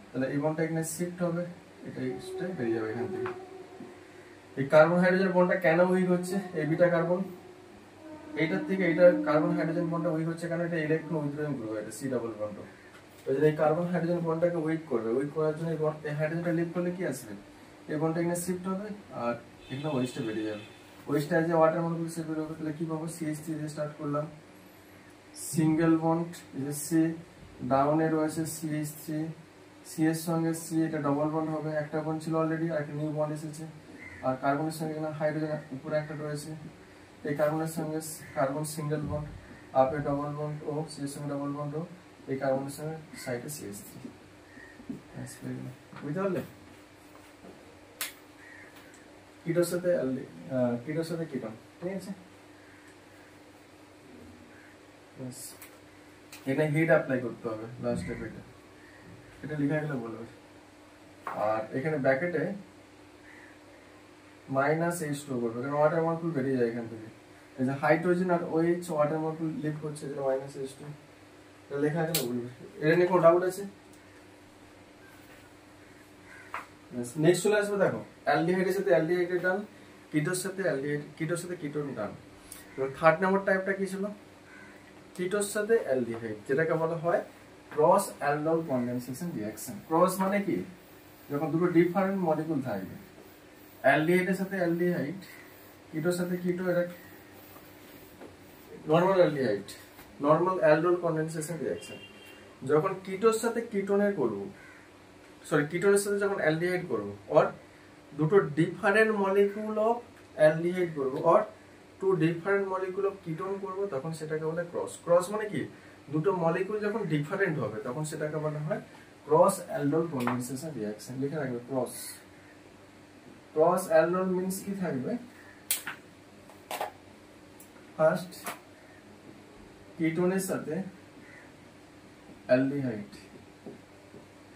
তাহলে এই বন্ডটা এখানে শিফট হবে, এটা এক্সট্রা বেরিয়ে যাবে এখান থেকে। এই কার্বন হাইড্রোজেন বন্ডটা কেন উইক হচ্ছে, এই বিটা কার্বন এইটার থেকে এইটা কার্বন হাইড্রোজেন বন্ডটা উইক হচ্ছে কারণ এটা ইলেকট্রন উইথড্রয়িং গ্রুপ, এটা C ডাবল বন্ড, ওই জন্য এই কার্বন হাইড্রোজেন বন্ডটাকে উইক করবে, উইক করার জন্য এই হাইড্রোজেনটা লিভ করলে কি আসবে, এই বন্ডটা এখানে শিফট হবে আর এখানে ওয়েস্টে বেরিয়ে যাবে, ওয়েস্টে যে ওয়াটার মলিকিউল সে বের হবে, তাহলে কি পাবো CH3 দিয়ে স্টার্ট করলাম, সিঙ্গেল বন্ড এই যে C ডাউনে রয়েছে CH3, C এর সঙ্গে C এটা ডবল বন্ড হবে, একটা বন্ড ছিল অলরেডি আর একটা নিউ বন্ড এসেছে, আর কার্বনের সঙ্গে এখানে হাইড্রোজেন উপরে একটা রয়েছে, এই কার্বনের সঙ্গে কার্বন সিঙ্গেল বন্ড আপে ডবল বন্ড ও C এর সঙ্গে ডবল বন্ড ও, এই কার্বনের সঙ্গে সাইডে CH3। বুঝতে পারলে, কিটোর সাথে কিটোন, ঠিক আছে, এখানে হিট অ্যাপ্লাই করতে হবে লাস্ট স্টেপে, এটা লেখা গেলে বলবে, আর এখানে ব্র্যাকেটে -H2 করবে, কারণ ওয়াটার মলিকিউল বেরিয়ে যায় এখান থেকে, এই যে হাইড্রোজেন আর OH ওয়াটার মলিকিউল লিভ করছে, যেটা -H2, এটা লেখা গেলে বলবে। এটা নিয়ে কোনো ডাউট আছে? নেক্সট চলে আসবে, দেখো অ্যালডিহাইডের সাথে অ্যালডিহাইড টান, কিটোর সাথে অ্যালডিহাইড, কিটোর সাথে কিটোন টান। থার্ড নাম্বার টাইপটা কি ছিল, কিটোর সাথে অ্যালডিহাইড, যেটাকে বলা হয় cross aldol condensation reaction. Cross মানে কি, যখন দুটো ডিফারেন্ট মলিকিউল থাকবে, অ্যালডিহাইডের সাথে অ্যালডিহাইড, কিটোর সাথে কিটো, এটা normal aldehyde, normal aldol condensation reaction. যখন কিটোর সাথে কিটোনের করব, সরি কিটোনের সাথে যখন অ্যালডিহাইড করব, অর দুটো ডিফারেন্ট মলিকিউল অফ অ্যালডিহাইড করব, or two different molecule of ketone করব, তখন সেটাকে বলে ক্রস। ক্রস মানে কি, দুটো মলিকিউল যখন ডিফারেন্ট হবে তখন সেটাকে বলা হয় ক্রস অ্যালডল কনডেনসেশন রিঅ্যাকশন। লিখে রাখবে ক্রস। ক্রস অ্যালডল মিন্স কি থাকবে, ফার্স্ট কিটোনের সাথে অ্যালডিহাইড,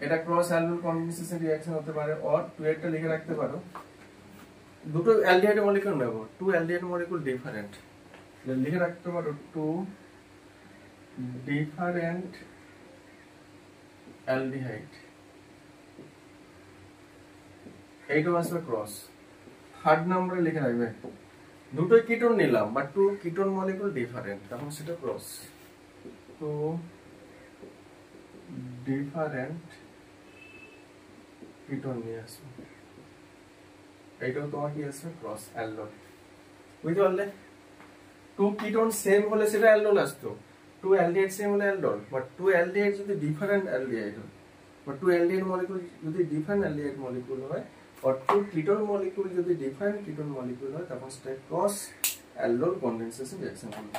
এটা ক্রস অ্যালডল কনডেনসেশন রিঅ্যাকশন হতে পারে, অর টু একটা লিখে রাখতে পারো, দুটো অ্যালডিহাইড মলিকিউল নেব, টু অ্যালডিহাইড মলিকিউল ডিফারেন্ট, লিখে রাখতে পারো টু ডিফারেন্ট অ্যালডিহাইড, এইটা আসবে ক্রস। থার্ড নম্বরে লিখে রাখবে দুটোই কিটোন নিলাম but two ketone molecule different, তখন সেটা ক্রস। টু ডিফারেন্ট কিটোন নিয়ে আসবে, এইটাও তোমার কি আসবে ক্রস অ্যালডল। বুঝতে পারলে? টু কিটোন সেম হলে সেটা অ্যালডোল আসতো, টু অ্যালডিহাইড সেম হলে অ্যালডোল, বাট টু অ্যালডিহাইড যদি ডিফারেন্ট অ্যালডিহাইড হয়, বা টু অ্যালডিহাইড মলিকুল যদি ডিফারেন্ট অ্যালডিহাইড মলিকুল হয়, আর টু কিটোন মলিকুল যদি ডিফারেন্ট কিটোন মলিকুল হয়, তখন সেটা ক্রস অ্যালডোল কনডেনসেশন রিঅ্যাকশন হবে।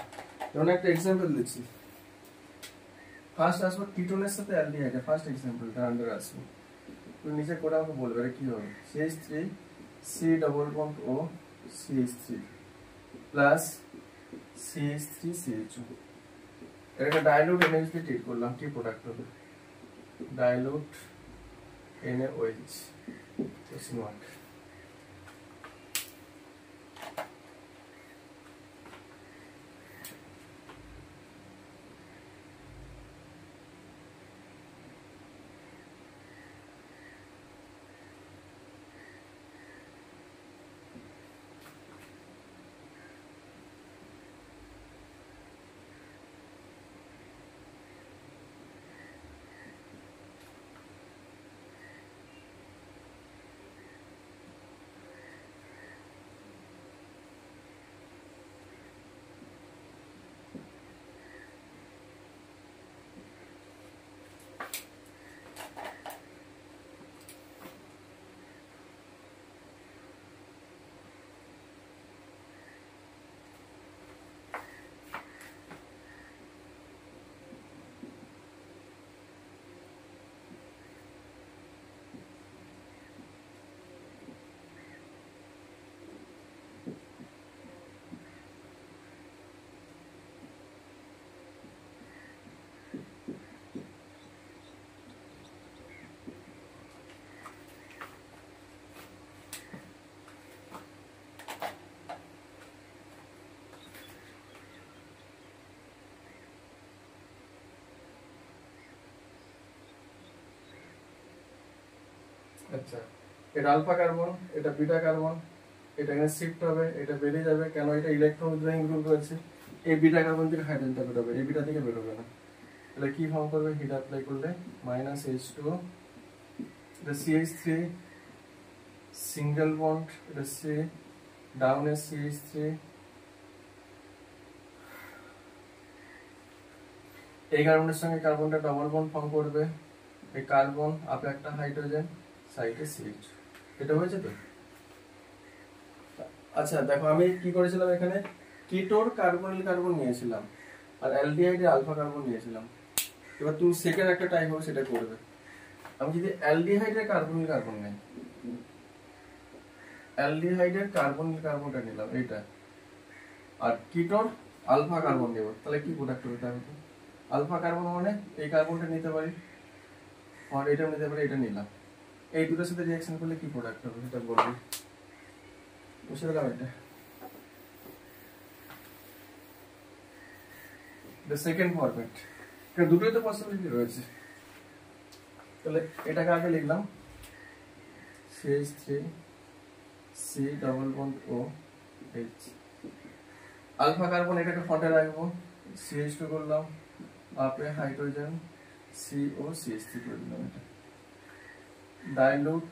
যেমন একটা এক্সাম্পল দিচ্ছি, ফার্স্ট আসবো কিটোনের সাথে অ্যালডিহাইড, ফার্স্ট এক্সাম্পল তার আন্ডারে আসবো, তুমি নিচে করে আমাকে বলবে এটা কি হবে। CH3 C double bond O CH3 plus CH3 CH2, এটাকে ডাইলুট NaOH দিয়ে ট্রিট করলাম, কি প্রোডাক্ট হবে? Dilute NaOH। Question mark. আচ্ছা, এটা আলফা কার্বন, এটা বিটা কার্বন, এটা এখানে শিফট হবে, এটা বেরিয়ে যাবে, কেন? এটা ইলেকট্রন উইথড্রয়িং গ্রুপ রয়েছে, এই বিটা কার্বন থেকে হাইড্রোজেনটা বেরোবে, এই বিটা থেকে বেরোবে না, তাহলে কি ফর্ম করবে? হিট অ্যাপ্লাই করলে -H2, এটা CH3 সিঙ্গেল বন্ড, এটা C ডাউন এ CH3, এই কার্বনের সঙ্গে কার্বনটা ডবল বন্ড ফর্ম করবে, এই কার্বন আপে একটা হাইড্রোজেন, সাইডে CH, এটা হয়েছে তো? আচ্ছা দেখো, আমি কি করেছিলাম এখানে, কিটোর কার্বনিল কার্বন নিয়েছিলাম আর অ্যালডিহাইডে আলফা কার্বন নিয়েছিলাম। এবার তুমি সেকেন্ড একটা টাইপ হবে সেটা করবে। আমি যদি অ্যালডিহাইডের কার্বনিল কার্বন নেই, অ্যালডিহাইডের কার্বনিল কার্বনটা নিলাম এইটা, আর কিটোর আলফা কার্বন নেব, তাহলে কি প্রোডাক্ট হবে? তাহলে আলফা কার্বন মানে এই কার্বনটা নিতে পারি, আর এটা নিতে পারি, এটা নিলাম, এই দুটোর সাথে রিঅ্যাকশন করলে কি প্রোডাক্ট হবে সেটা বলবি। বুঝতে পেলাম? এটা the second format, এটা দুটোই তো পসিবিলিটি রয়েছে। তাহলে এটাকে আগে লিখলাম CH3 C double bond O H, alpha carbon এটাকে ফ্রন্টে রাখবো, CH2 করলাম, আপে হাইড্রোজেন CO CH3 করে দিলাম, এটা ডাইলুট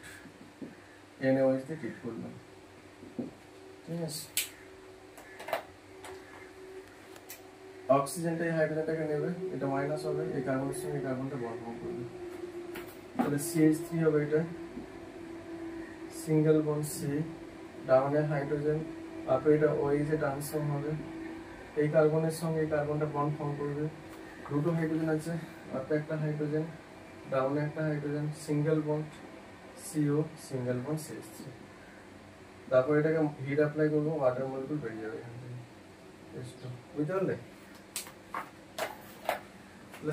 NaOH দিয়ে ট্রিট করলাম, ঠিক আছে? অক্সিজেনটা এই হাইড্রোজেনটাকে নেবে, এটা মাইনাস হবে, এই কার্বনের সঙ্গে এই কার্বনটা বন্ড ফর্ম করবে, তাহলে CH3 হবে, এটা সিঙ্গেল বন্ড C ডাউনে হাইড্রোজেন, আপে এটা OH এ ট্রান্সফর্ম হবে, এই কার্বনের সঙ্গে এই কার্বনটা বন্ড ফর্ম করবে, দুটো হাইড্রোজেন আছে, আপে একটা হাইড্রোজেন, ডাউনে একটা hydrogen, single bond CO single bond CH3, তারপর এটাকে হিট অ্যাপ্লাই করবো, ওয়াটার মলিকুল বেরিয়ে যাবে এখান থেকে, বুঝতে পারলে?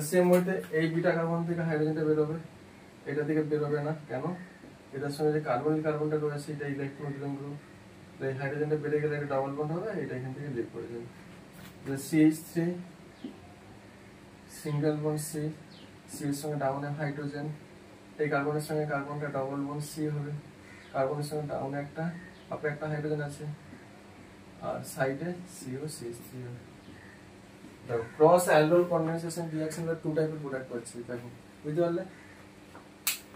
সেম ওয়েতে এই বিটা কার্বন থেকে হাইড্রোজেনটা বেরোবে, এটা থেকে বেরোবে না, কেন? এটার সঙ্গে যে কার্বনিল কার্বনটা রয়েছে এটা ইলেকট্রন উইথড্রয়িং গ্রুপ, এই হাইড্রোজেনটা বেড়ে গেলে এটা ডাবল বন্ড হবে, এটা এখান থেকে লিভ করে যাবে, CH3 single bond C, C এর সঙ্গে ডাউনে হাইড্রোজেন, এই কার্বনের সঙ্গে কার্বনটা ডাবল বন্ড C হবে, কার্বনের সঙ্গে ডাউনে একটা আপে একটা হাইড্রোজেন আছে, আর সাইডে CO CH3 হবে। দেখো ক্রস অ্যালডোল কনডেনসেশন রিঅ্যাকশন এর টু টাইপের প্রোডাক্ট পাচ্ছি, দেখো বুঝতে পারলে?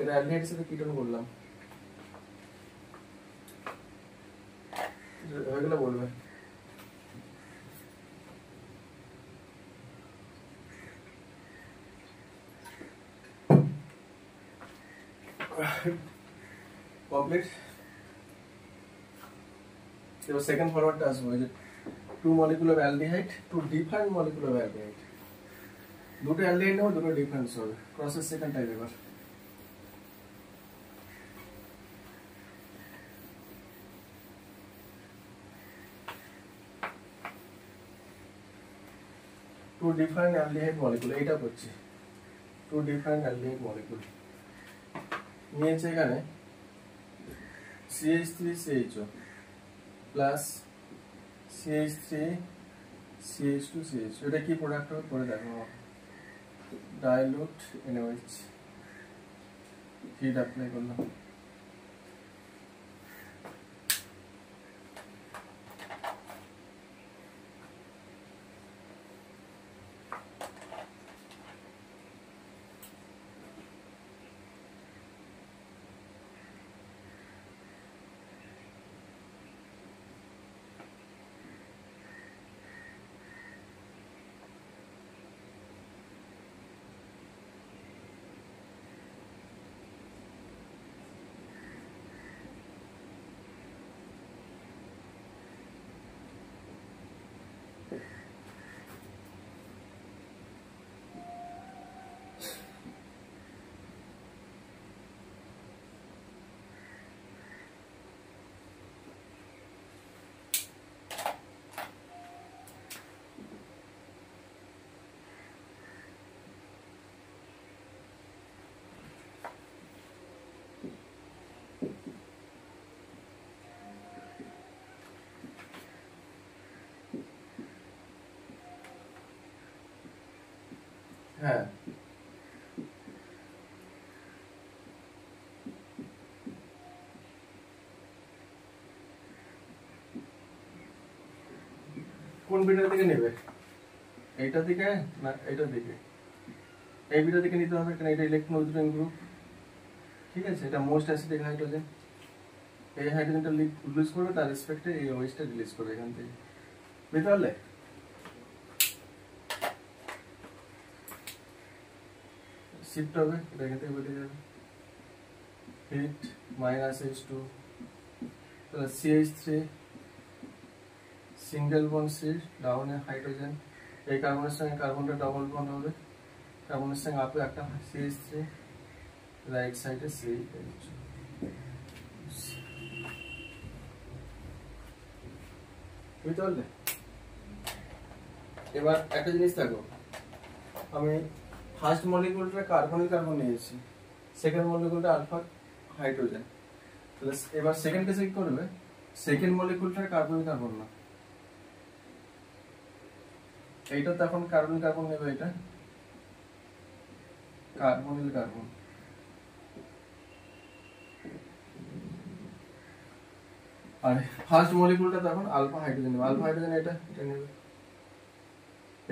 এটা অ্যালডিহাইডের সাথে কিটোন করলাম, হয়ে গেলে বলবে। কমপ্লিট। এবার সেকেন্ড ফরওয়ার্ডটা আসবো, যে two molecule of aldehyde, two different molecule of aldehyde, দুটো অ্যালডিহাইড নেবো, দুটো ডিফারেন্স হবে। Process second type. এবার টু ডিফারেন্ট অ্যালডিহাইড মলিকুল, এইটা করছি। টু ডিফারেন্ট অ্যালডিহাইড মলিকুল নিয়েছে এখানে CH3CHO প্লাস CH3CH2CH, এটা কি প্রোডাক্ট হবে করে দেখো। ডাইলুট NaOH, হিট অ্যাপ্লাই করলাম। হ্যাঁ, কোন বিটার দিকে নেবে? এইটা দিকে না এইটার দিকে? এই বিটার দিকে নিতে হবে, কারণ এটা ইলেকট্রন উইথড্রয়িং গ্রুপ। ঠিক আছে, এটা মোস্ট অ্যাসিডিক হাইড্রোজেন। এই হাইড্রোজেনটা লুজ করবে, তার রেসপেক্টে এই ওএইচটা রিলিজ করবে এখান থেকে। বুঝতে পারলে? শিফট হবে, এটা এখান থেকে বেরিয়ে যাবে। হিট -H2 তাহলে CH3 সিঙ্গেল বন্ড C, ডাউনে হাইড্রোজেন, এই কার্বনের সঙ্গে কার্বনটা ডাবল বন্ড হবে, কার্বনের সঙ্গে আপে একটা CH3, রাইট সাইডে CH। বুঝতে পারলে? এবার একটা জিনিস দেখো, আমি ফার্স্ট মলিকুলটা কার্বনিক কার্বন নিয়েছি, সেকেন্ড মলিকুলটা আলফা হাইড্রোজেন। তাহলে এবার সেকেন্ড কেসে কি করবে? সেকেন্ড মলিকুলটা কার্বনিক কার্বন না, এইটা তো এখন কার্বনিক কার্বন নেবে, এটা কার্বনিল কার্বন। আর ফার্স্ট মলিকুলটা তখন আলফা হাইড্রোজেন নেবে, আলফা হাইড্রোজেন এটা নেবে,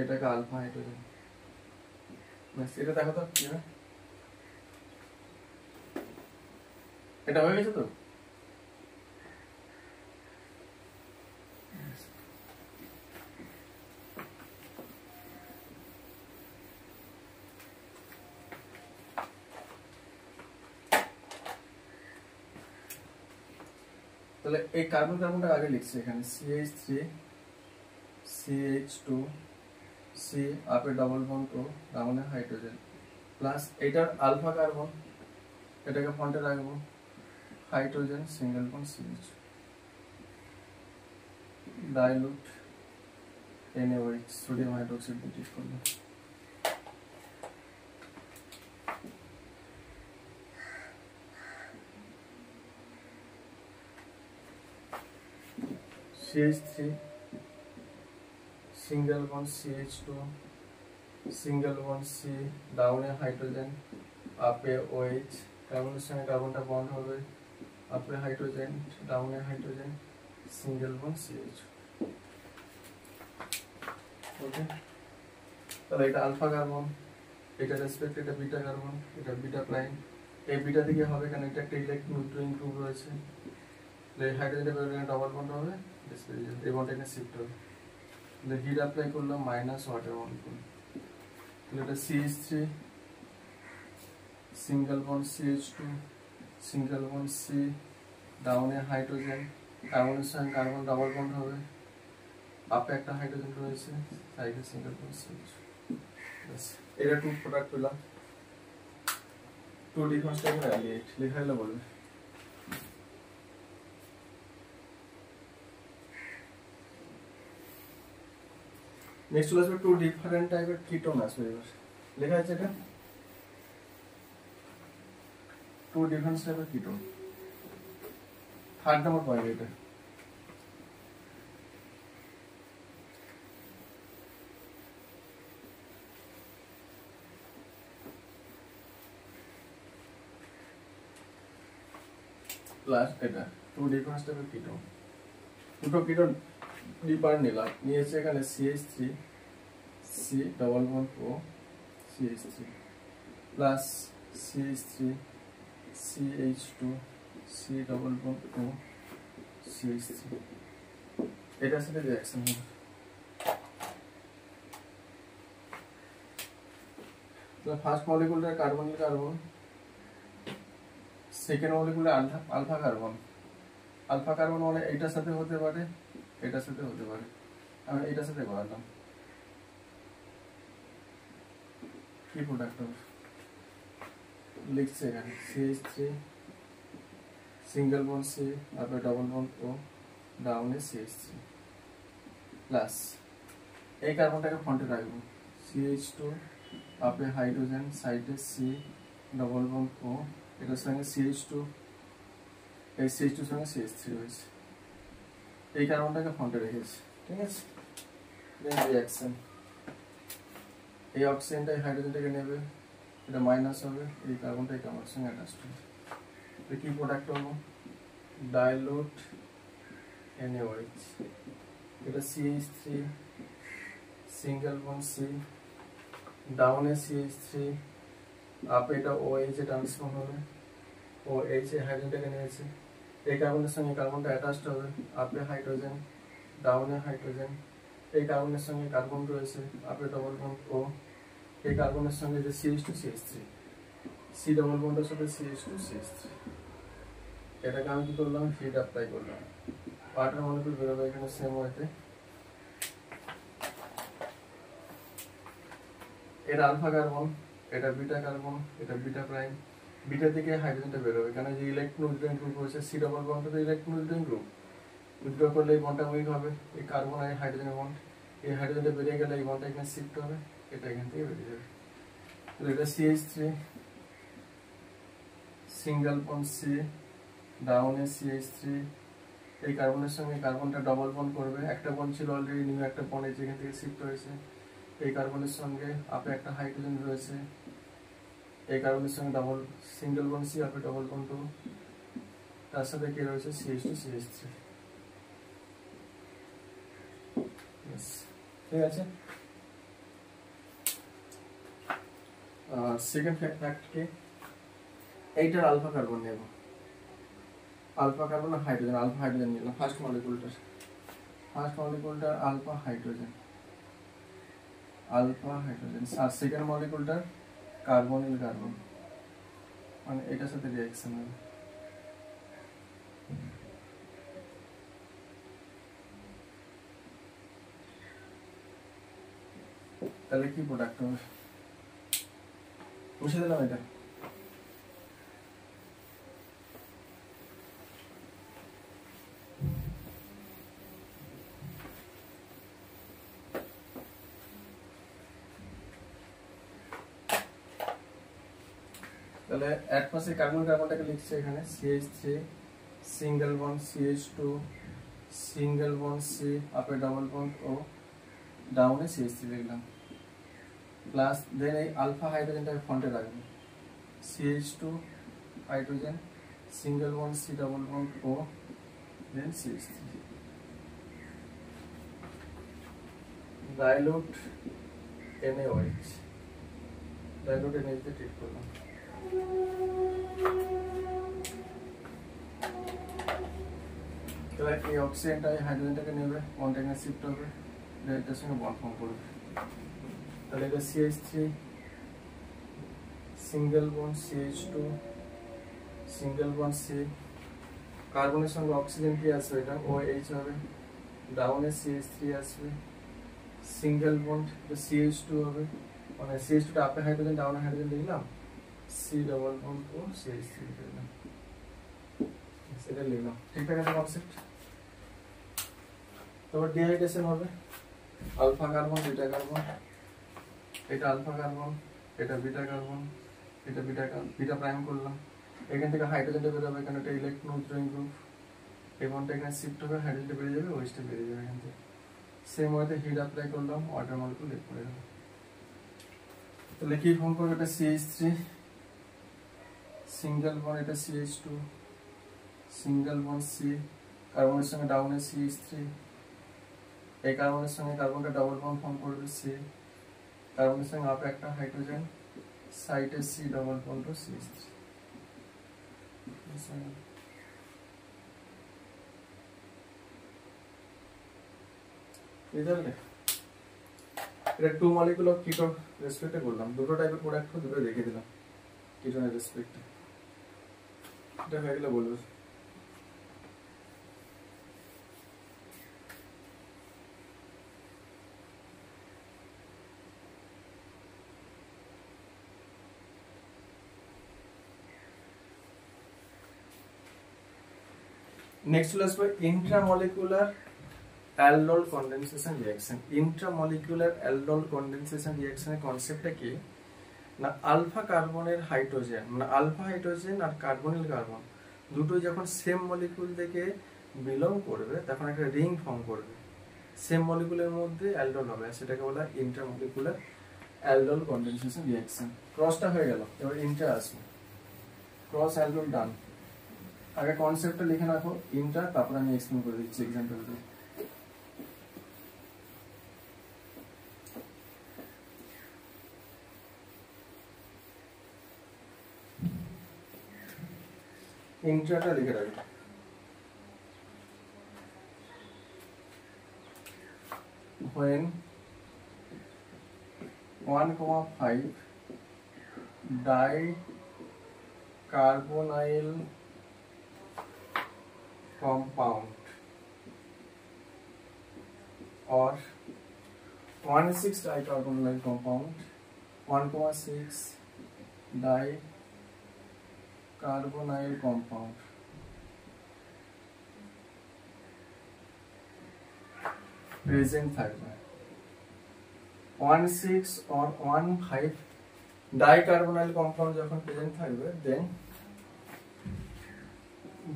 এটাকে আলফা হাইড্রোজেন। এটা দেখো তো কি হয়, এটা হয়ে গেছে তো। তাহলে এই কার্বন কার্বনটা আগে লিখছি এখানে CH3 CH2 C আপে ডাবল বন্ড ও ডাউনে হাইড্রোজেন প্লাস এটার আলফা কার্বন, এটাকে ফ্রন্টে রাখবো, hydrogen single bond CH, dilute NaOH sodium hydroxide British করলাম। CH3 single bond CH2 single bond C, ডাউনে হাইড্রোজেন, আপে OH, কার্বনের সঙ্গে কার্বনটা বন্ড হবে, আপে হাইড্রোজেন, ডাউনে হাইড্রোজেন, সিঙ্গেল বন্ড CH। ওকে, তাহলে এটা আলফা কার্বন, এটা রেসপেক্ট, এটা বিটা কার্বন, এটা বিটা প্রাইম। এই বিটা দিকে হবে কারণ এটা একটা ইলেকট্রন উইথড্রয়িং গ্রুপ রয়েছে, এই হাইড্রোজেনটা বেরোলে ডাবল বন্ড হবে, এই বন্ডটা এখানে শিফট হবে। তাহলে হিট অ্যাপ্লাই করলাম মাইনাস ওয়াটার মলিকুল, তাহলে এটা CH3 single bond CH2 single bond C, ডাউনে হাইড্রোজেন, কার্বনের সঙ্গে কার্বন ডাবল বন্ড হবে, আপে একটা হাইড্রোজেন রয়েছে, সাইডে সিঙ্গেল বন্ড সি। এটা টু প্রোডাক্ট পেলাম, টু ডিফারেন্স টাইপের অ্যালিয়েট লেখা হলে বলবে। নেক্সট চলে আসবে টু ডিফারেন্ট টাইপের কিটোন আসবে। এবার লেখা আছে এটা টু ডিফারেন্ট টাইপের কিটোন, থার্ড নাম্বার পয়েন্ট এটা। প্লাস এটা টু ডিফারেন্ট টাইপের কিটোন, দুটো কিটোন ডিপার নিলাম, নিয়েছে এখানে CH3 C double bond O CH3 plus CH3 CH2 C double bond O CH3, এটার সাথে রিঅ্যাকশন হবে। তো ফার্স্ট মলিকুলটা কার্বনিল কার্বন, সেকেন্ড মলিকুলটা আলফা কার্বন। আলফা কার্বন মানে এইটার সাথে হতে পারে, এটার সাথে হতে পারে, আমি এইটার সাথে করালাম। কি প্রোডাক্ট হবে লিখছে এখানে CH3 সিঙ্গেল বন্ড সি, আপে ডাবল বন্ড ও, ডাউনে CH3 প্লাস এই কার্বনটাকে ফ্রন্টে রাখবো, CH2 আপে হাইড্রোজেন, সাইডে সি ডবল বন্ড ও, এটার সঙ্গে CH2, এই CH2 সঙ্গে CH3 রয়েছে, এই কার্বনটাকে ফ্রন্টে রেখেছি, ঠিক আছে। দেন রিঅ্যাকশন, এই অক্সিজেনটা এই হাইড্রোজেনটাকে নেবে, এটা মাইনাস হবে, এই কার্বনটা এই কার্বনের সঙ্গে অ্যাটাচড হবে, তো কি প্রোডাক্ট হলো ডাইলুট NaOH, এটা CH3 সিঙ্গেল বন্ড সি, ডাউনে CH3, আপে এটা OH এ ট্রান্সফর্ম হবে, OH এ হাইড্রোজেনটাকে নিয়েছে, এই কার্বনের সঙ্গে কার্বনটা অ্যাটাচড হবে, আপে হাইড্রোজেন, ডাউনে হাইড্রোজেন, এই কার্বনের সঙ্গে কার্বন রয়েছে, আপে ডবল বন্ড ও, এই কার্বনের সঙ্গে যে CH2 CH3, C ডবল বন্ডের সাথে CH2 CH3, এটাকে আমি কি করলাম হিট অ্যাপ্লাই করলাম, ওয়াটার মলিকুল বেরোবে এখানে সেম ওয়েতে, এটা আলফা কার্বন, এটা বিটা কার্বন, এটা বিটা প্রাইম, বিটা থেকে হাইড্রোজেনটা বেরোবে, কারণ যে ইলেকট্রোনিউক্লিয়ার গ্রুপ রয়েছে C ডবল বন্ডটা তো ইলেকট্রোনিউক্লিয়ার গ্রুপ, উইথড্র করলে এই বন্ডটা উইক হবে, এই কার্বন আর হাইড্রোজেন বন্ড, এই হাইড্রোজেনটা বেরিয়ে গেলে এই বন্ডটা এখানে শিফট হবে, এটা এখান থেকে বেরিয়ে যাবে, তো এটা CH3 সিঙ্গেল বন্ড সি, ডাউনে CH3, এই কার্বনের সঙ্গে কার্বনটা ডবল বন্ড করবে, একটা বন্ড ছিল অলরেডি, নিউ একটা বন্ড এখান থেকে শিফট হয়েছে, এই কার্বনের সঙ্গে আপে একটা হাইড্রোজেন রয়েছে, এই কার্বনের সঙ্গে ডাবল সিঙ্গেল বন্ড সি, আপে ডবল বন্ড টু, তার সাথে কি রয়েছে CH2 CH3, ঠিক আছে। সেকেন্ড ফ্যাক্ট কি, এইটার আলফা কার্বন নেব, আলফা কার্বন আর হাইড্রোজেন, আলফা হাইড্রোজেন নিলাম ফার্স্ট মলিকুলটার আলফা হাইড্রোজেন, আর সেকেন্ড মলিকুলটার কার্বনিল কার্বন, মানে এটার সাথে রিঅ্যাকশন হবে, তাহলে কি প্রোডাক্ট হবে, মুছে দিলাম এটা। তাহলে এক পাশে কার্বন কার্বনটাকে লিখছে এখানে CH3 single bond CH2 single bond C, আপে ডাবল বন্ড ও, ডাউনে CH3 লিখলাম, প্লাস দেন এই আলফা হাইড্রোজেনটাকে ফ্রন্টে রাখবো, CH2 hydrogen single bond C double bond O, then CH3, dilute NaOH, dilute NaOH তে ট্রিট করলাম, তাহলে এই অক্সিজেনটা এই হাইড্রোজেনটাকে নেবে, বন্ডটা এখানে শিফট হবে, এটার সঙ্গে বন্ড ফর্ম করবে, তাহলে এটা CH3 single bond CH2 single bond C, কার্বনের সঙ্গে অক্সিজেন কি আসবে, এটা OH হবে, ডাউনে CH3 আসবে, সিঙ্গেল বন্ড CH2 হবে, মানে CH2 টা আপে হাইড্রোজেন ডাউনে হাইড্রোজেন লিখলাম, C double bond O CH3 লিখলাম, সেটা লিখলাম। ঠিকঠাক আছে কনসেপ্ট? তারপর ডিহাইড্রেশন হবে, আলফা কার্বন বিটা কার্বন, এটা আলফা কার্বন, এটা বিটা কার্বন, এটা বিটা প্রাইম করলাম, এখান থেকে হাইড্রোজেনটা বেরোবে, এখানে একটা ইলেকট্রন উইথড্রয়িং গ্রুপ, এই বন্ডটা এখানে শিফট হবে, হাইড্রোজেনটা বেরিয়ে যাবে, ওএইচটা বেরিয়ে যাবে এখান থেকে। সেম ওয়েতে হিট অ্যাপ্লাই করলাম, ওয়াটার মলিকুল লিক করে গেল। তাহলে কি ফর্ম করবে, এটা CH3 সিঙ্গেল বন্ড, এটা CH2 সিঙ্গেল বন্ড C, কার্বনের সঙ্গে ডাউনে CH3, এই কার্বনের সঙ্গে কার্বনটা ডাবল বন্ড ফর্ম করবে C, কার্বনের সঙ্গে আপে একটা হাইড্রোজেন, সাইডে C double bond O CH3। এটা 2 মলিকুল অফ কিটোন রেসপেক্টে করলাম, দুটো টাইপের প্রোডাক্ট দুটো রেখে দিলাম কিটোনের রেসপেক্টে। এটা হয়ে গেলে বলবো। নেক্সট চলে আসবে intramolecular aldol condensation reaction. Intramolecular aldol condensation রিঅ্যাকশনের কনসেপ্টটা কি না, আলফা কার্বনের হাইড্রোজেন মানে আলফা হাইড্রোজেন আর কার্বনিল কার্বন দুটো যখন সেম মলিকুল থেকে বিলং করবে তখন একটা রিং ফর্ম করবে, সেম মলিকুলের মধ্যে অ্যালডোল হবে, সেটাকে বলা হয় ইন্ট্রামলিকুলার অ্যালডোল কনডেনসেশন রিঅ্যাকশন। ক্রসটা হয়ে গেল, এবার ইন্ট্রা আসবে, ক্রস অ্যালডোল ডান। আগে কনসেপ্টটা লিখে রাখো ইন্ট্রা, তারপর আমি এক্সপ্লেন করে দিচ্ছি এক্সাম্পল দিয়ে। ইন্ট্রাটা লিখে রাখো, when 1,5 dicarbonyl compound or 1,6 dicarbonyl compound, 1,6 dicarbonyl compound present থাকবে, 1,6 or 1,5 dicarbonyl compound যখন প্রেজেন্ট থাকবে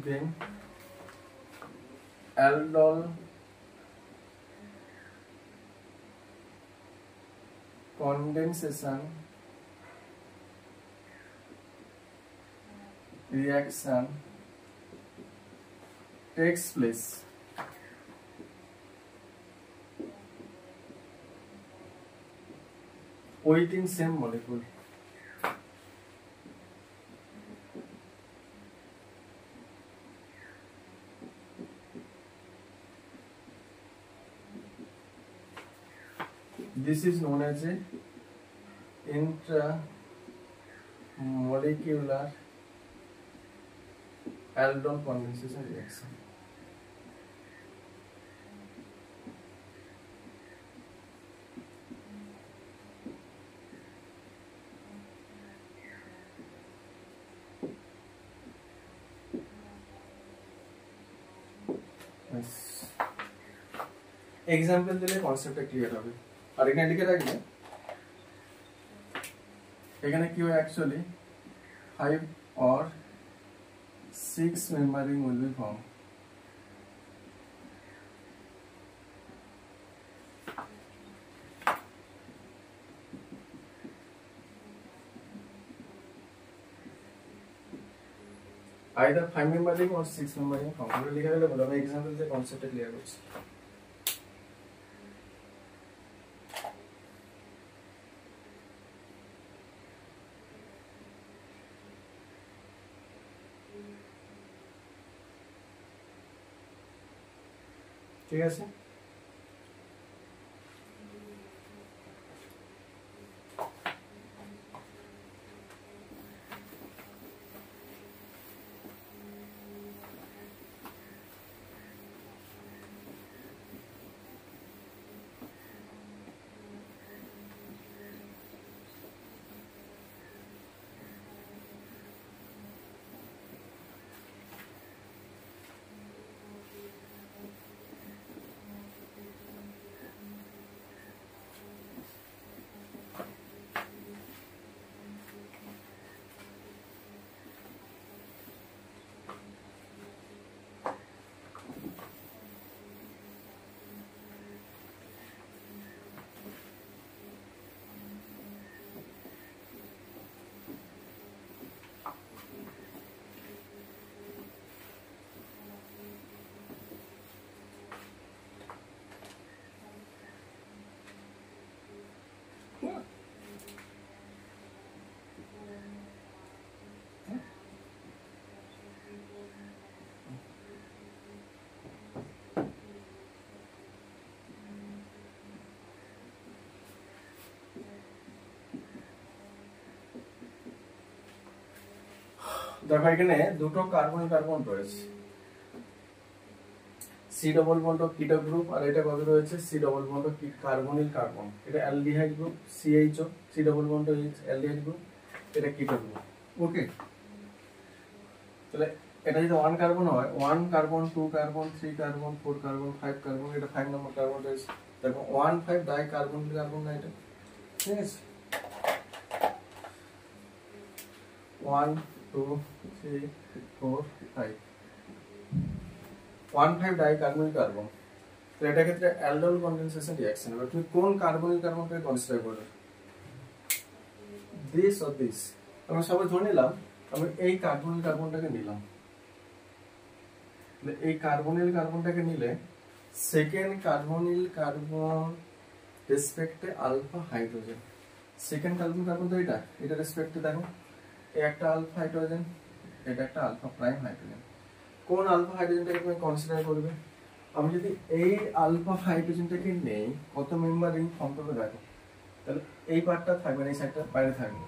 then aldol condensation reaction takes place. Within same molecule. This is known as a intramolecular aldol condensation reaction. Example দিলে কনসেপ্টটা clear হবে। আর এখানে লিখে রাখবে, এখানে কি হয় actually 5 or 6 membrane will be formed. Either 5 membrane or 6 membrane form. আমরা লিখে গেলে বলবো, আমি এক্সাম্পল দিয়ে কনসেপ্টটা ক্লিয়ার করছি। ঠিক আছে, দেখো এখানে দুটো কার্বন কার্বন রয়েছে, C double bond of keto group, আর এটা কত রয়েছে C double bond of carbonyl carbon, এটা aldehyde group CHO, C double bond aldehyde group, এটা কিটো গ্রুপ। ওকে, তাহলে এটা যদি 1 কার্বন হয়, 1 carbon 2 carbon 3 carbon 4 carbon 5 carbon, এটা 5 নম্বর কার্বন রয়েছে। দেখো 1 5 ডাই কার্বনিল কার্বন না এটা, ঠিক আছে। 1 2 3 4 5 1 5 ডাই কার্বনিল কার্বন। তো এটা ক্ষেত্রে অ্যালডোল কনডেনসেশন রিঅ্যাকশন হবে। তুমি কোন কার্বনিল কার্বনটাকে কনসিডার করবে, দিস অর দিস? আমি সবাই ধরে নিলাম আমি এই কার্বনিল কার্বনটাকে নিলাম, এই কার্বনিল কার্বনটাকে নিলে সেকেন্ড কার্বনিল কার্বন রেসপেক্টে alpha hydrogen, second carbon carbon তো এটা রেসপেক্টে দেখো এই একটা আলফা হাইড্রোজেন, এটা একটা আলফা প্রাইম হাইড্রোজেন। কোন আলফা হাইড্রোজেনটাকে তুমি কনসিডার করবে? আমি যদি এই আলফা হাইড্রোজেনটাকে নেই, কত মেম্বার রিং ফর্ম করবে দেখো, তাহলে এই পার্টটা থাকবে না, এই সাইডটা বাইরে থাকবে,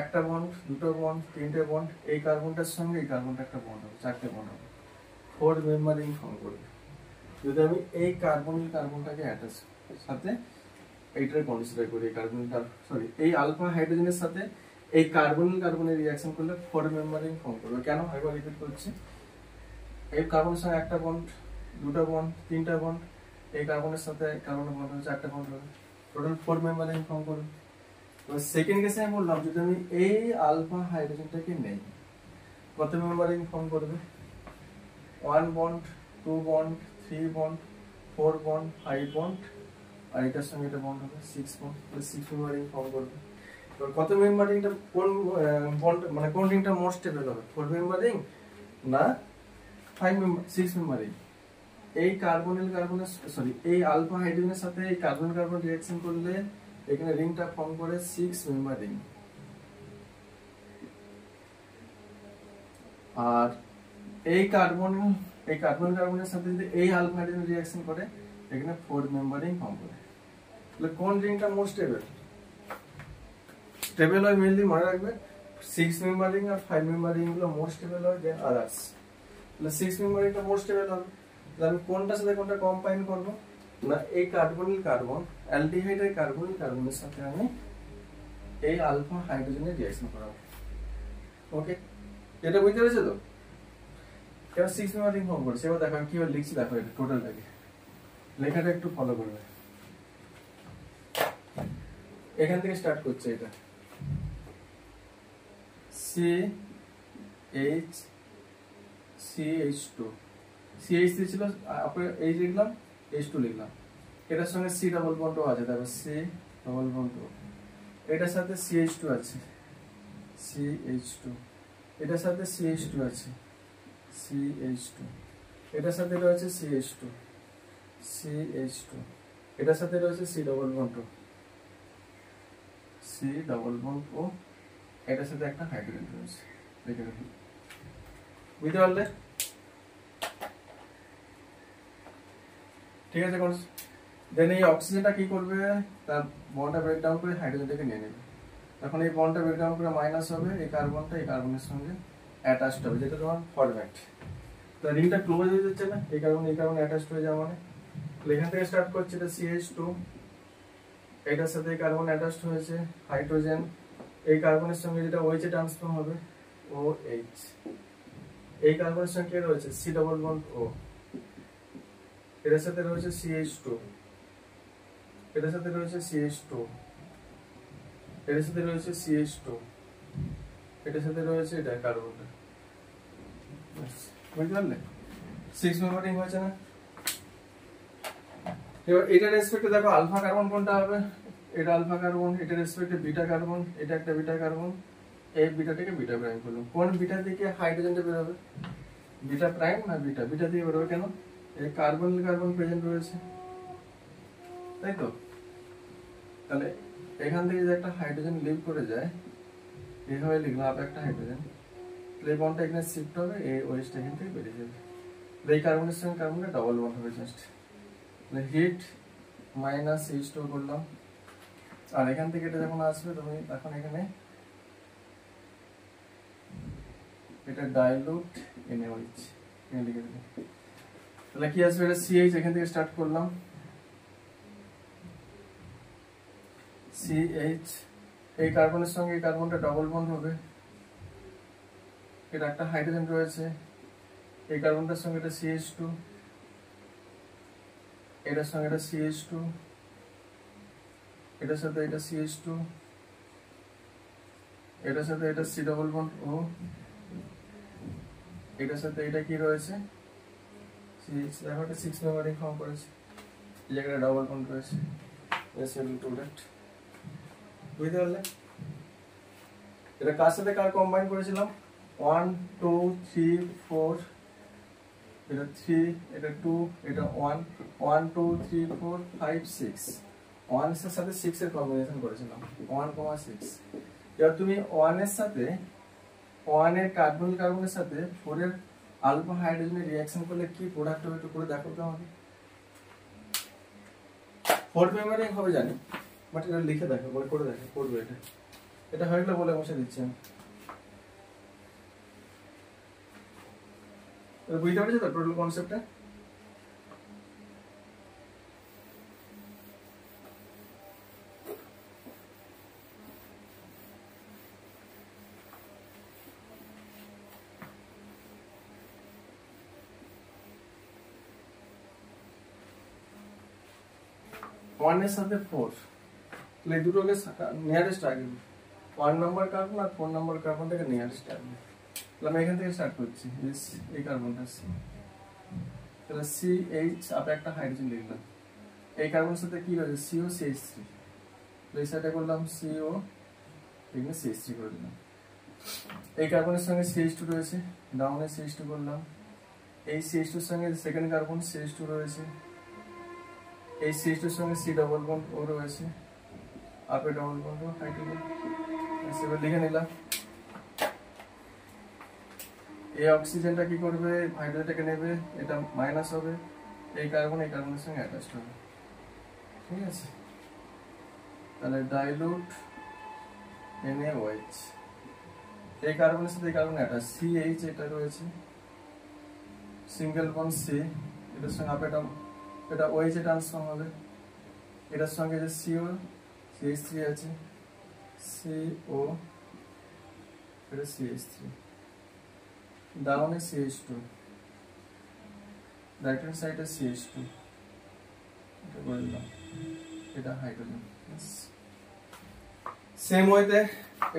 একটা বন্ড, দুটো বন্ড, তিনটে বন্ড, এই কার্বনটার সঙ্গে এই কার্বনটা একটা বন্ড হবে, চারটে বন্ড হবে, 4 মেম্বার রিং ফর্ম করবে। যদি আমি এই কার্বনিল কার্বনটাকে অ্যাটাচ সাথে এইটার কনসিডার করি, কার্বনিল সরি এই আলফা হাইড্রোজেনের সাথে এই কার্বনিল কার্বনের রিঅ্যাকশন করলে 4 মেম্বার রিং ফর্ম করবে। কেন? একবার রিপিট করছি, এই কার্বনের সঙ্গে একটা বন্ড, দুটো বন্ড, তিনটা বন্ড, এই কার্বনের সাথে কার্বনের বন্ড হবে, চারটা বন্ড হবে, টোটাল 4 মেম্বার রিং ফর্ম করবে। এবার সেকেন্ড কেসে আমি বললাম যদি আমি এই আলফা হাইড্রোজেনটাকে নেই, কত মেম্বার রিং ফর্ম করবে? 1 bond, 2 bond, 3 bond, 4 bond, 5 bond, আর এটার সঙ্গে এটা বন্ড হবে 6 বন্ড, 6 মেম্বার রিং ফর্ম করবে। এবার কত মেম্বার রিংটা কোন বন্ড মানে কোন রিংটা মোর স্টেবল হবে, 4 মেম্বার রিং না 5 মেম্বার 6 মেম্বার রিং? এই কার্বনিল কার্বনের সরি এই আলফা হাইড্রোজেনের সাথে এই কার্বন কার্বন রিঅ্যাকশন করলে এখানে রিংটা ফর্ম করে 6 মেম্বার রিং, আর এই কার্বন কার্বনের সাথে যদি এই আলফা হাইড্রোজেন রিঅ্যাকশন করে এখানে 4 মেম্বার রিং ফর্ম করে। তাহলে কোন রিংটা মোর স্টেবল? স্টেবল হয় মেইনলি মনে রাখবে 6 মেম্বার রিং আর 5 মেম্বার রিং গুলো মোর স্টেবল হয় দেন আদার্স। তাহলে 6 মেম্বার রিংটা মোর স্টেবল হবে। তাহলে আমি কোনটার সাথে কোনটা কম্বাইন করব না, এই কার্বনিল কার্বন অ্যালডিহাইডের কার্বনিল কার্বনের সাথে আমি এই আলফা হাইড্রোজেনের রিঅ্যাকশন করাবো। ওকে, এটা বুঝতে পেরেছো তো? এবার 6 মেম্বার রিং ফর্ম করেছে। এবার দেখো আমি কিভাবে লিখছি, দেখো এটা টোটালটাকে লেখাটা একটু ফলো করবে। এখান থেকে স্টার্ট করছে, এটা CH2 CH3 ছিল, এই লিখলাম, H2 লিখলাম, এটার সঙ্গে C ডাবল বন্ড আছে, তারপর C ডাবল বন্ড, এটার সাথে CH2 আছে, CH2, এটার সাথে CH2 আছে, CH2, এটার সাথে রয়েছে CH2, CH2, এটার সাথে রয়েছে C double bond, C double bond O এটার সাথে একটা হাইড্রোজেন রয়েছে। দেখে রাখুন, বুঝতে পারলে? ঠিক আছে। দেন এই অক্সিজেনটা কি করবে, তার বন্ডটা ব্রেক ডাউন করে হাইড্রোজেনটাকে নিয়ে নেবে। এখন এই বন্ডটা ব্রেক ডাউন করে মাইনাস হবে, এই কার্বনটা এই কার্বনের সঙ্গে অ্যাটাচড হবে, যেটা তোমার ফরম্যাট। তো রিংটা ক্লোজ হয়ে যাচ্ছে না, এই কার্বন অ্যাটাচড হয়ে যাওয়া মানে এখান থেকে স্টার্ট করছে, এটা CH2, এটার সাথে এই কার্বন অ্যাটাচড হয়েছে, হাইড্রোজেন, এই কার্বনের সঙ্গে যেটা ওইচে ট্রান্সফর্ম হবে OH, এই কার্বনের সঙ্গে কে রয়েছে C ডাবল বন্ড O, এটার সাথে রয়েছে CH2, এটার সাথে রয়েছে CH2, এটার সাথে রয়েছে CH2, এটার সাথে রয়েছে এটা কার্বনটা। বুঝতে পারলে? 6 মেম্বার রিং হয়েছে না? এবার এটা রেসপেক্টে দেখো আলফা কার্বন কোনটা হবে, এটা আলফা কার্বন, এটা রেসপেক্টে বিটা কার্বন, এটা একটা বিটা কার্বন, এই বিটাটাকে বিটা প্রাইম করলাম। কোন বিটা থেকে হাইড্রোজেনটা বের হবে, বিটা প্রাইম না বিটা? বিটা দিয়ে বের হবে, কেন? এই কার্বনিল কার্বন প্রেজেন্ট রয়েছে, তাই তো? তাহলে এখান থেকে যদি একটা হাইড্রোজেন লিভ করে যায়, এইভাবে লিখলাম আপ একটা হাইড্রোজেন, তাহলে এই বন্ডটা এখানে শিফট হবে, এই ওএইচটা এখান থেকে বেরিয়ে যাবে, এই কার্বনের সঙ্গে কার্বনটা ডাবল বন্ড হবে জাস্ট, হিট মাইনাস H2 করলাম, আর এখান থেকে এটা যখন আসবে তুমি এখন এখানে এটা ডাইলুট NaOH এখানে লিখে দিলাম। তাহলে কি আসবে, এটা CH এখান থেকে স্টার্ট করলাম, CH, এই কার্বনের সঙ্গে এই কার্বনটা ডবল বন্ড হবে, এটা একটা হাইড্রোজেন রয়েছে, এই কার্বনটার সঙ্গে এটা CH2, এটার সঙ্গে এটা CH2, এটার সাথে এটা CH2, এটার সাথে এটা C ডবল বন্ড O, এটার সাথে এটা কি রয়েছে CH, দেখো এটা 6 মেম্বার রিং ফর্ম করেছে, এই জায়গাটা ডবল বন্ড রয়েছে, বুঝতে পারলে? এটা কার সাথে কার কম্বাইন করেছিলাম, 1 2 3 4, এটা 3, এটা 2, এটা 1, 1 2 3 4 5 6, 1 এর সাথে 6 এর কম্বিনেশন করেছিলাম, 1 6। এবার তুমি 1 এর সাথে 1 এর কার্বনের সাথে 4 এর আলফা হাইড্রোজেনের রিঅ্যাকশন করলে কি প্রোডাক্ট হবে একটু করে দেখো তো আমাকে। 4 মেম্বারিং হবে জানি, বাট এটা লিখে দেখো, করে দেখো, করবে এটা, এটা হয়ে গেলে বলে বসে দিচ্ছি আমি। বুঝতে পারছো তো টোটাল কনসেপ্টটা? ওয়ান এর সাথে 4, তাহলে এই দুটোকে নিয়ারেস্ট আগে, 1 নম্বর কার্বন আর 4 নম্বর কার্বনটাকে নিয়ারেস্ট আগে, তাহলে আমি এখান থেকে স্টার্ট করছি, এই কার্বনটা C, তাহলে CH আপে একটা হাইড্রোজেন লিখলাম, এই কার্বনের সাথে কি রয়েছে CO CH3, এই সাইডে করলাম CO, এখানে CH3 করে দিলাম, এই কার্বনের সঙ্গে CH2 রয়েছে, ডাউনে CH2 করলাম, এই CH2 এর সঙ্গে সেকেন্ড কার্বন CH2 রয়েছে, এই CH2 এর সঙ্গে C ডবল বন্ড O রয়েছে, আপে ডবল বন্ড ও হাইড্রোজেন, এসে লিখে নিলাম। এই অক্সিজেনটা কি করবে, হাইড্রোজেনটাকে নেবে, এটা মাইনাস হবে, এই কার্বনের সঙ্গে অ্যাটাচড হবে, ঠিক আছে? তাহলে ডাইলুট NaOH, এই কার্বনের সাথে এই কার্বন অ্যাটাচ, CH এটা রয়েছে, সিঙ্গেল বন্ড C, এটার সঙ্গে আপে এটা OH এ ট্রান্সফর্ম হবে, এটার সঙ্গে যে CO CH3 আছে, CO, এটা CH3, ডাউনে CH2, রাইট হ্যান্ড সাইডে CH2, এটা করে দিলাম, এটা হাইড্রোজেন। সেম ওয়েতে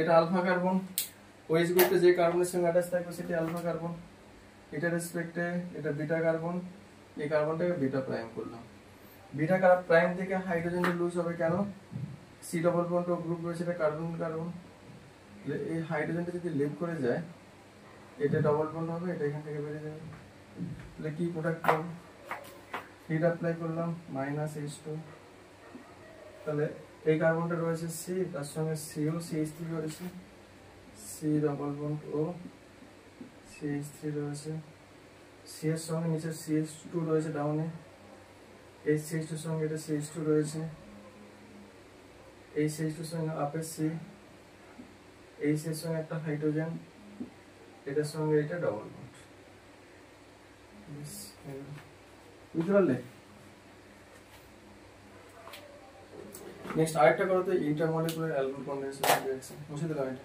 এটা আলফা কার্বন, OH গ্রুপে যে কার্বনের সঙ্গে অ্যাটাচ থাকবে সেটা আলফা কার্বন, এটা রেসপেক্টে এটা বিটা কার্বন, এই কার্বনটাকে বিটা প্রাইম করলাম, বিটা প্রাইম থেকে হাইড্রোজেন লুজ হবে কেন, C ডবল বন্ড ও গ্রুপ রয়েছে, এটা কার্বন কার্বন, এই হাইড্রোজেনটা যদি লিভ করে যায় এটা ডবল বন্ড হবে, এটা এখান থেকে বেরিয়ে যাবে, তাহলে কি প্রোডাক্ট পাবো, হিট অ্যাপ্লাই করলাম -H2, তাহলে এই কার্বনটা রয়েছে C, তার সঙ্গে CO CH3 রয়েছে, C double bond O CH3 রয়েছে, C এর সঙ্গে নিচে CH2 রয়েছে ডাউনে, এই CH2 এর সঙ্গে এটা CH2 রয়েছে, এই CH2 এর সঙ্গে আপে C, এই C এর সঙ্গে একটা হাইড্রোজেন, এটার সঙ্গে এটা ডবল বন্ড, বুঝতে পারলে? নেক্সট আরেকটা করো তো, ইন্টারমলিকুলার অ্যালকোহল কন্ডেন্সেশন রিঅ্যাকশন, মুছে দিলাম এটা।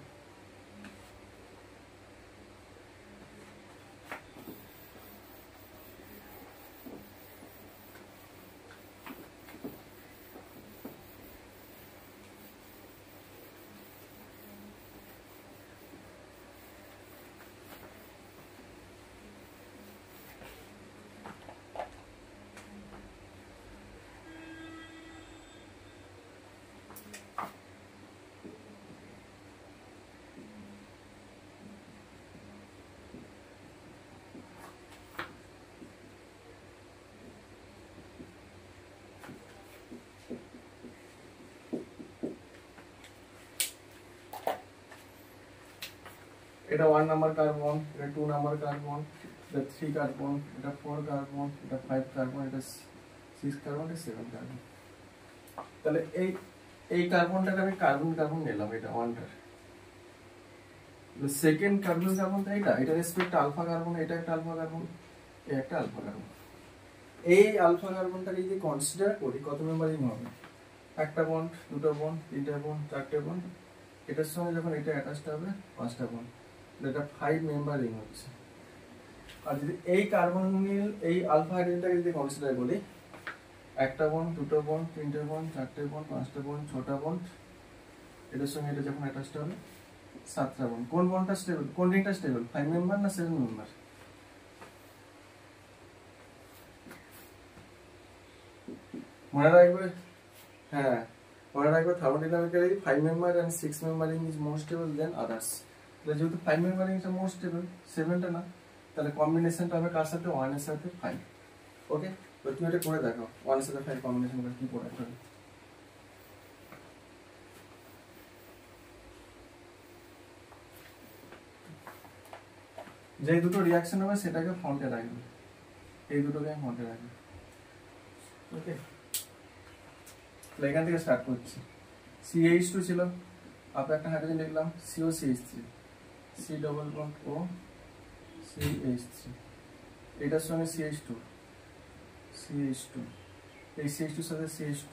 এটা 1 নাম্বার কার্বন, এটা 2 নাম্বার কার্বন, এটা 3 কার্বন, এটা 4 কার্বন, এটা 5 কার্বন, এটা 6 কার্বন, এটা 7 কার্বন। তাহলে এই কার্বনটাকে আমি কার্বন নিলাম, এটা 1টার, সেকেন্ড কার্বন কার্বনটা এটা রেসপেক্ট আলফা কার্বন, এটা একটা আলফা কার্বন, এই একটা আলফা কার্বন। এই আলফা কার্বনটাকে যদি কনসিডার করি কত মেম্বারিং হবে, একটা বন্ড, দুটো বন্ড, তিনটা বন্ড, চারটে বন্ড, এটার সঙ্গে যখন এটা অ্যাটাচড হবে পাঁচটা বন্ড, এটা 5 মেম্বারিং হচ্ছে। আর যদি এই কার্বনিল এই আলফা হাইড্রোজেনটাকে যদি কনসিডার করি, একটা বন্ড, দুটো বন্ড, তিনটে বন্ড, চারটে বন্ড, পাঁচটা বন্ড, ছটা বন্ড, এটার সঙ্গে এটা যখন অ্যাটাচড হবে 7টা বন্ড। কোন বন্ডটা স্টেবল, কোন রিংটা স্টেবল, 5 মেম্বার না 7 মেম্বার? মনে রাখবে, হ্যাঁ মনে রাখবে thermodynamically 5 member and 6 member ring is more stable than others. তাহলে যেহেতু 5 মেম্বারিং টা মোর স্টেবল, 7টা না, তাহলে কম্বিনেশনটা হবে কার সাথে, 1 এর সাথে 5। ওকে, তো তুমি এটা করে দেখো 1 এর সাথে 5 কম্বিনেশন করে কি করে হবে। যে দুটো রিঅ্যাকশন হবে সেটাকে ফ্রন্টে রাখবে, এই দুটোকে ফ্রন্টে রাখবে। ওকে, তাহলে এখান থেকে স্টার্ট করছি। CH2 ছিল, আপনি একটা হাইড্রোজেন লিখলাম, COCH3, C double bond O CH3, এটার সঙ্গে CH2, এই CH2 এর সাথে CH2,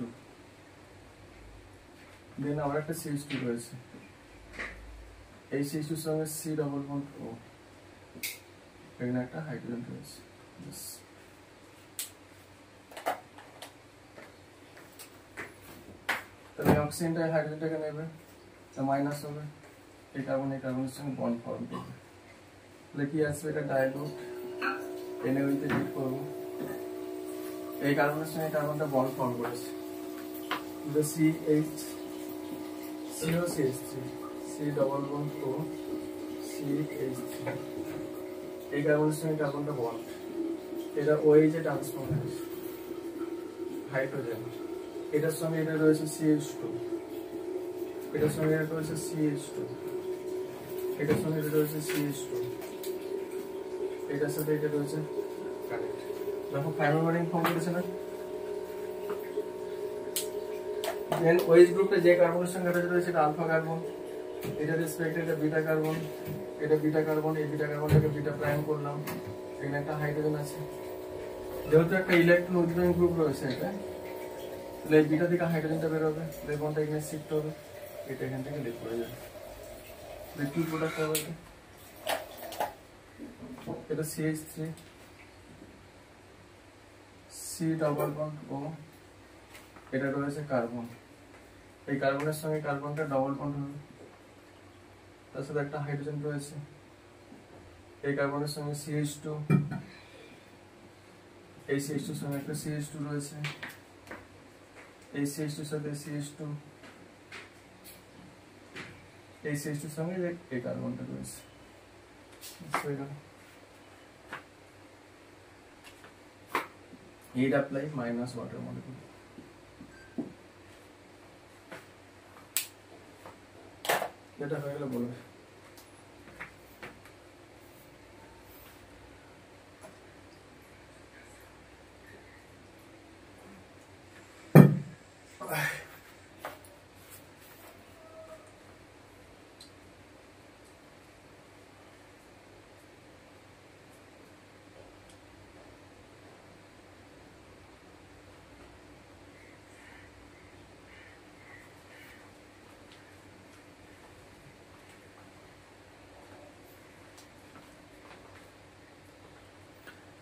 দেন আবার একটা CH2 রয়েছে, এই CH2 এর সঙ্গে C ডবল বন্ড O, এখানে একটা হাইড্রোজেন রয়েছে। তাহলে অক্সিজেনটা হাইড্রোজেনটাকে নেবে, তো মাইনাস হবে, এই কার্বনের সঙ্গে বন্ড ফর্ম করবে, তাহলে কি আসবে, এটা ডাইলুট NaOH তে হিট করব, এই কার্বনের সঙ্গে কার্বনটা বন্ড ফর্ম করেছে, the COCH3, C double bond O CH3, এই কার্বনের সঙ্গে কার্বনটা বন্ড, এটা OH এ ট্রান্সফর্ম হয়েছে হাইড্রোজেন, এটার সঙ্গে এটা রয়েছে CH2, এটার সঙ্গে এটা রয়েছে CH2, এটার সঙ্গে এটা রয়েছে CH2, এটার সাথে এটা রয়েছে কানেক্ট। দেখো 5 মেম্বারিং ফর্ম করেছে না। দেন OH গ্রুপে যে কার্বনের সঙ্গে অ্যাটাচ রয়েছে এটা আলফা কার্বন, এটা রেসপেক্ট এটা বিটা কার্বন, এটা বিটা কার্বন, এই বিটা কার্বনটাকে বিটা প্রাইম করলাম, এখানে একটা হাইড্রোজেন আছে, যেহেতু একটা ইলেকট্রন উইথড্রয়িং গ্রুপ রয়েছে এটা, তাহলে এই বিটা থেকে হাইড্রোজেনটা বের হবে, ইলেকট্রনটা এখানে শিফট হবে, এটা এখান থেকে লিক করে যাবে, কি প্রোডাক্ট হবে এটা CH3, C double bond O, এটা রয়েছে কার্বন, এই কার্বনের সঙ্গে কার্বনটা ডবল বন্ড হবে, তার সাথে একটা হাইড্রোজেন রয়েছে, এই কার্বনের সঙ্গে CH2, এই CH2 এর সঙ্গে একটা CH2 রয়েছে, এই CH2 এর সাথে CH2, এই CH2 এর সঙ্গে এই কার্বনটা রয়েছে, heat apply minus water molecule, এটা হয়ে গেল বলবে।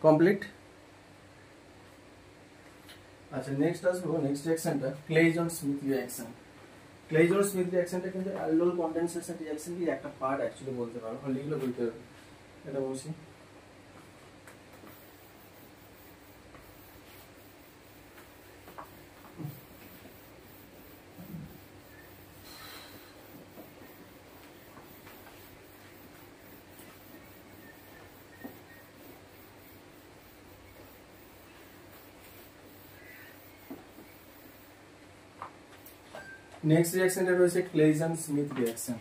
কমপ্লিট। আচ্ছা নেক্সট আসবো, নেক্সট রিঅ্যাকশনটা ক্লেইজন স্মিথ রিঅ্যাকশন। ক্লেইজন স্মিথ রিঅ্যাকশনটা কিন্তু অ্যালডোল কনডেনসেশন রিঅ্যাকশনের একটা পার্ট অ্যাকচুয়ালি বলতে পারো, লিখলে বলতে হবে, এটা বলছি। নেক্সট রিঅ্যাকশনটা রয়েছে ক্লেইজন স্মিথ রিঅ্যাকশন।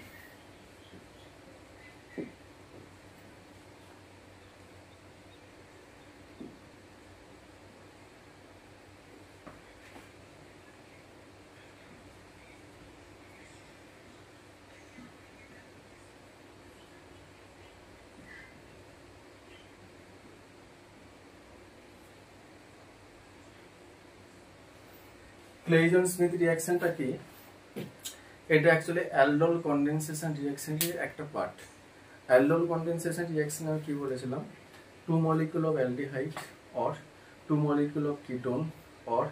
ক্লেইজন স্মিথ রিঅ্যাকশনটা কি? এটা অ্যাকচুয়ালি অ্যালডোল কনডেনসেশন রিঅ্যাকশনের একটা পার্ট। অ্যালডোল কনডেনসেশন রিঅ্যাকশন আমি কি বলেছিলাম? 2 molecule of aldehyde or 2 molecule of ketone or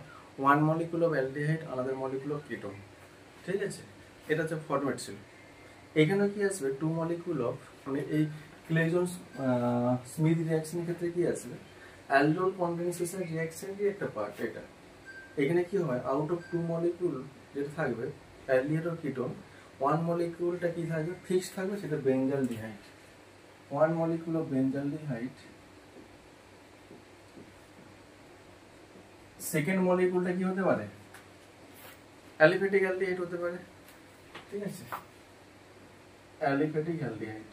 1 molecule of aldehyde another molecule of ketone, ঠিক আছে? এটা হচ্ছে ফরম্যাট ছিল। এখানে কি আসবে? 2 molecule of, মানে এই ক্লেইজন স্মিথ রিঅ্যাকশনের ক্ষেত্রে কি আসবে? অ্যালডোল কনডেনসেশন রিঅ্যাকশনের একটা পার্ট এটা। এখানে কি হয়? আউট অফ 2 molecule যেটা থাকবে অ্যালডিহাইড আর কিটোন, 1 moleculeটা কি থাকবে? ফিক্সড থাকবে, সেটা benzaldehyde. 1 molecule of benzaldehyde, second মলিকিউলটা কি হতে পারে? অ্যালিফ্যাটিক অ্যালডিহাইড হতে পারে, ঠিক আছে? অ্যালিফ্যাটিক অ্যালডিহাইড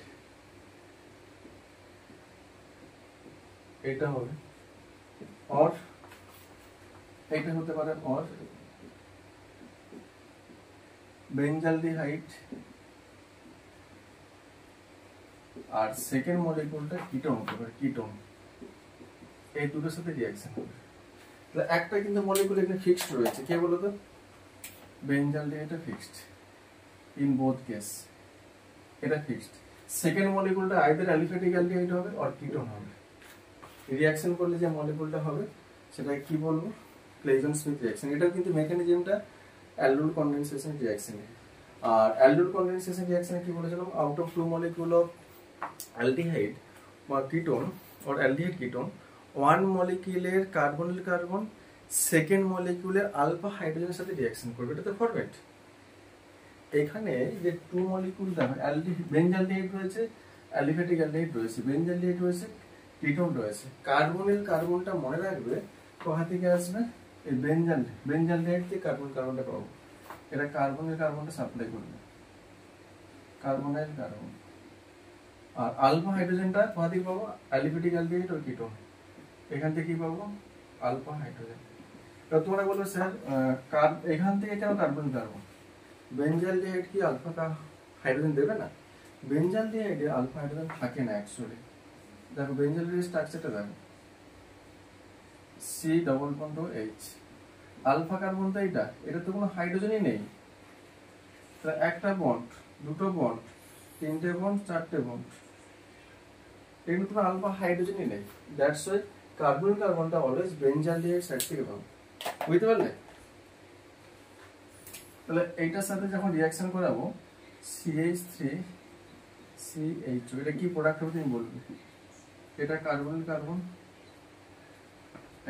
এটা হবে, और এটা হতে পারে और বেঞ্জালডিহাইড, আর সেকেন্ড মলিকিউলটা কিটোন হতে পারে, কিটোন। এই দুটোর সাথে রিঅ্যাকশন হবে। তাহলে একটা কিন্তু মলিকিউল এখানে ফিক্সড রয়েছে, কে বলো তো? বেঞ্জালডিহাইডটা ফিক্সড ইন বোথ কেস, এটা ফিক্সড। সেকেন্ড মলিকিউলটা আইদার অ্যালিফ্যাটিক অ্যালডিহাইড হবে আর কিটোন হবে। রিঅ্যাকশন করলে যে মলিকিউলটা হবে সেটা কি বলবো? Claisen Schmidt reaction. এটা কিন্তু মেকানিজমটা অ্যালডোল কনডেনসেশন রিঅ্যাকশনে। আর অ্যালডোল কনডেনসেশন রিঅ্যাকশনে কি বলেছিলাম? Out of 2 molecule of aldehyde বা কিটোন or aldehyde কিটোন, 1 moleculeর কার্বনিল কার্বন সেকেন্ড মলিকিউলের আলফা হাইড্রোজেনের সাথে রিঅ্যাকশন করবে, এটা তো ফরম্যাট। এখানে যে 2 মলিকিউলটা বেঞ্জালডিহাইড রয়েছে, অ্যালিফ্যাটিক অ্যালডিহাইড রয়েছে, বেঞ্জালডিহাইড রয়েছে, কিটোন রয়েছে। কার্বনিল কার্বনটা মনে রাখবে কোথা থেকে আসবে? এই বেঞ্জালডিহাইড থেকে কার্বনটা পাবো। এটা কার্বনিল কার্বনটা সাপ্লাই করবে, কার্বনাইল কার্বন। আর আলফা হাইড্রোজেনটা কোথা থেকে পাবো? অ্যালিফ্যাটিক অ্যালডিহাইড আর কিটোন, এখান থেকে কি পাবো? Alpha hydrogen. তো তোমরা বলো স্যার এখান থেকে কেন কার্বনিল কার্বন? বেঞ্জালডিহাইড কি আলফা হাইড্রোজেন দেবে না? বেঞ্জালডিহাইডে আলফা হাইড্রোজেন থাকে না অ্যাকচুয়ালি। দেখো বেঞ্জালডিহাইড স্ট্রাকচারটা দেখো, C double bond O H. Alpha carbon তো এটা তো কোনো হাইড্রোজেনই নেই। তাহলে একটা বন্ড, দুটো বন্ড, তিনটে বন্ড, চারটে বন্ড, এগুলো তো আলফা হাইড্রোজেনই নেই। দ্যাটস ওয়াই কার্বনিল কার্বনটা অলওয়েজ বেঞ্জালডিহাইড সাইড থেকে পাবো। বুঝতে পারলে? তাহলে এইটার সাথে যখন রিঅ্যাকশন করাবো CH3 CH2, এটা কি প্রোডাক্ট হবে তুমি বলবে? এটা কার্বনিল কার্বন,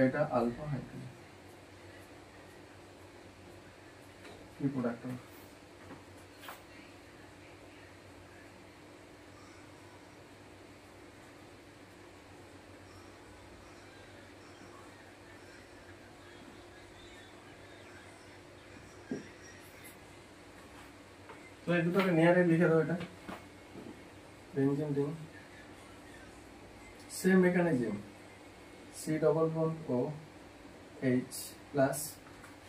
এটা আলফা হাইড্রোজেন, কি প্রোডাক্ট হবে? তো এই দুটোকে নিয়ারে লিখে দাও। এটা benzene ring, same mechanism, C double bond O H plus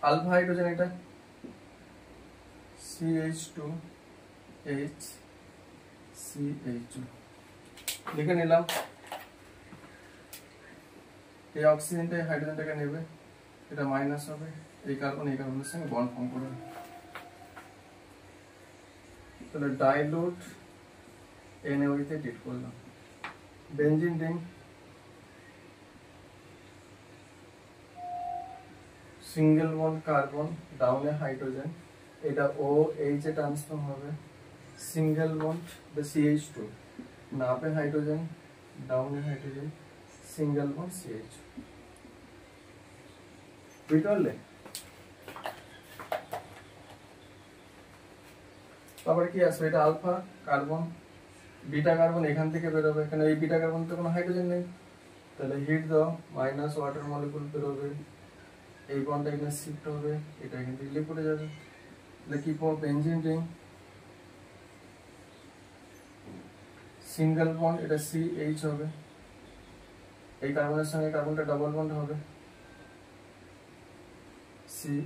alpha hydrogen, এটা CH2 H CH2 লিখে নিলাম। এই অক্সিজেনটা হাইড্রোজেনটাকে নেবে, এটা মাইনাস হবে, এই কার্বনের সঙ্গে বন্ড ফর্ম করবে। তাহলে ডাইলুট NaOH তে ডিট করলাম। Benzene ring, single bond carbon, ডাউনে হাইড্রোজেন, এটা OH এ ট্রান্সফর্ম হবে, সিঙ্গেল বন্ড CH2, নাপে হাইড্রোজেন, ডাউনে হাইড্রোজেন, সিঙ্গেল বন্ড CH। বুঝতে পারলে? তারপরে কি আসবে? এটা আলফা কার্বন, বিটা কার্বন এখান থেকে বেরোবে, এখানে এই বিটা কার্বন তো কোনো হাইড্রোজেন নেই। তাহলে হিট দাও, মাইনাস ওয়াটার মলিকুল বেরোবে, এই বন্ডটা এখানে শিফট হবে, এটা এখান থেকে লিকুইডে যাবে। তাহলে কি পাবো? বেঞ্জিন রিং, সিঙ্গেল বন্ড, এটা CH হবে, এই কার্বনের সঙ্গে কার্বনটা ডবল বন্ড হবে,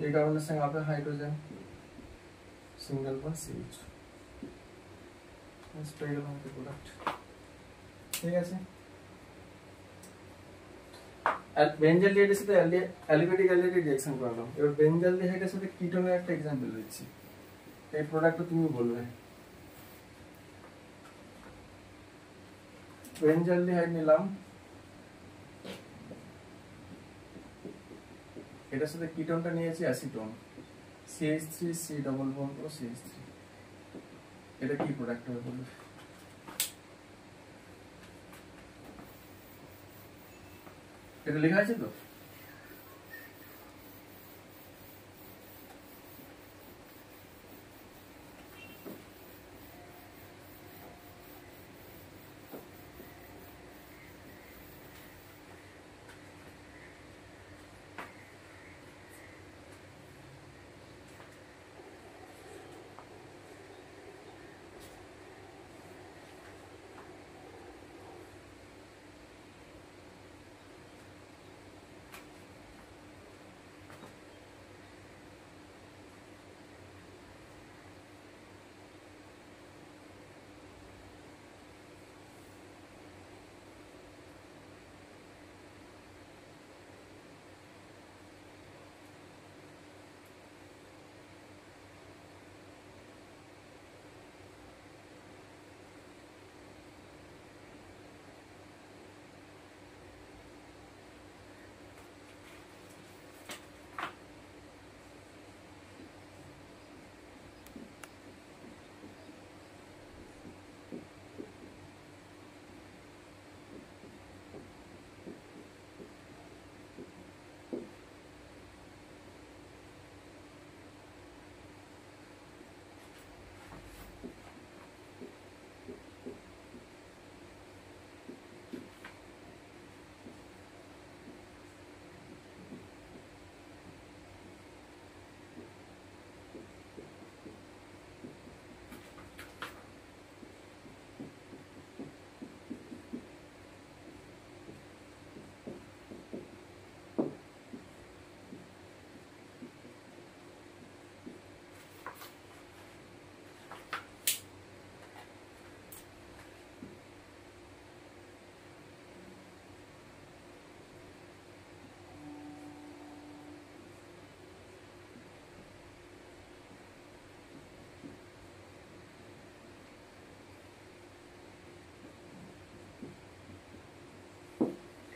এই কার্বনের সঙ্গে আপে hydrogen, single bond CH। Product ঠিক আছে। বেঞ্জালডিহাইডের সাথে অ্যালিফ্যাটিক অ্যালডিহাইড রিঅ্যাকশন করালাম, এবার বেঞ্জালডিহাইডের সাথে কিটোনের একটা एग्जांपल দিচ্ছি, এই প্রোডাক্টটা তুমি বলবে। বেঞ্জালডিহাইড নিলাম, এটার সাথে কিটোনটা নিয়েছি acetone, CH3 C double bond O CH3, এটা কি প্রোডাক্ট হবে বলবে? এটা লেখা আছে তো?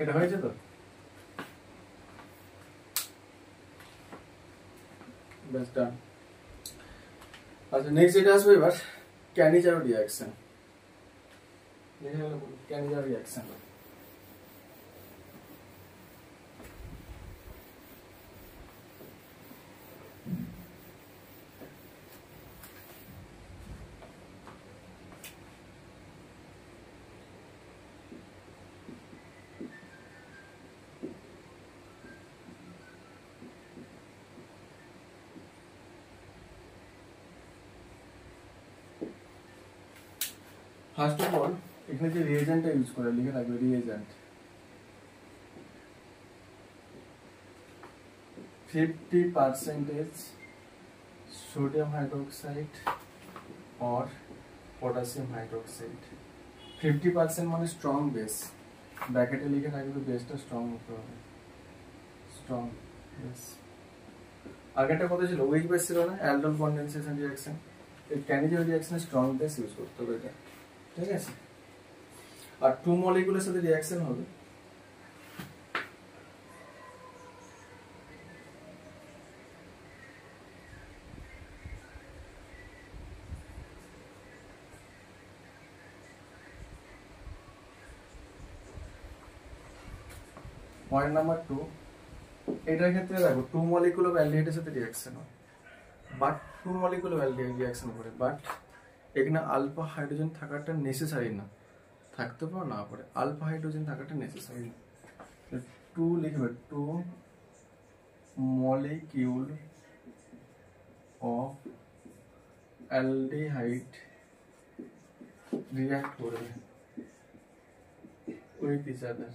এটা হয়েছে তো? ব্যাস ডান। আচ্ছা নেক্সট যেটা আসবে এবার ক্যানিজারো রিঅ্যাকশন, লিখে গেল Cannizzaro reaction. First of all এখানে যে রিএজেন্টটা ইউজ করে লিখে রাখবে, reagent 50% sodium hydroxide or potassium hydroxide। 50% মানে স্ট্রং বেস, ব্র্যাকেটে লিখে রাখবে বেসটা স্ট্রং হতে হবে, স্ট্রং বেস। আগেরটা কথা ছিল উইক বেস ছিল না, অ্যালডোল কনডেনসেশন রিঅ্যাকশন, এই ক্যানিজারো রিঅ্যাকশনে স্ট্রং বেস ইউজ করতে হবে এটা, ঠিক আছে? আর টু মলিকুলের সাথে রিঅ্যাকশন হবে, পয়েন্ট নাম্বার 2, এটার ক্ষেত্রে দেখো টু মলিকুল অফ অ্যালডিহাইডের সাথে রিঅ্যাকশন হয়, but two molecule of aldehyde reaction করে, বাট এখানে আলফা হাইড্রোজেন থাকাটা নেসেসারি না, থাকতে পারে না পারে, আলফা হাইড্রোজেন থাকাটা নেসেসারি না। টু লিখবে, two molecule of aldehyde react করবে উইথ ইচ আদার,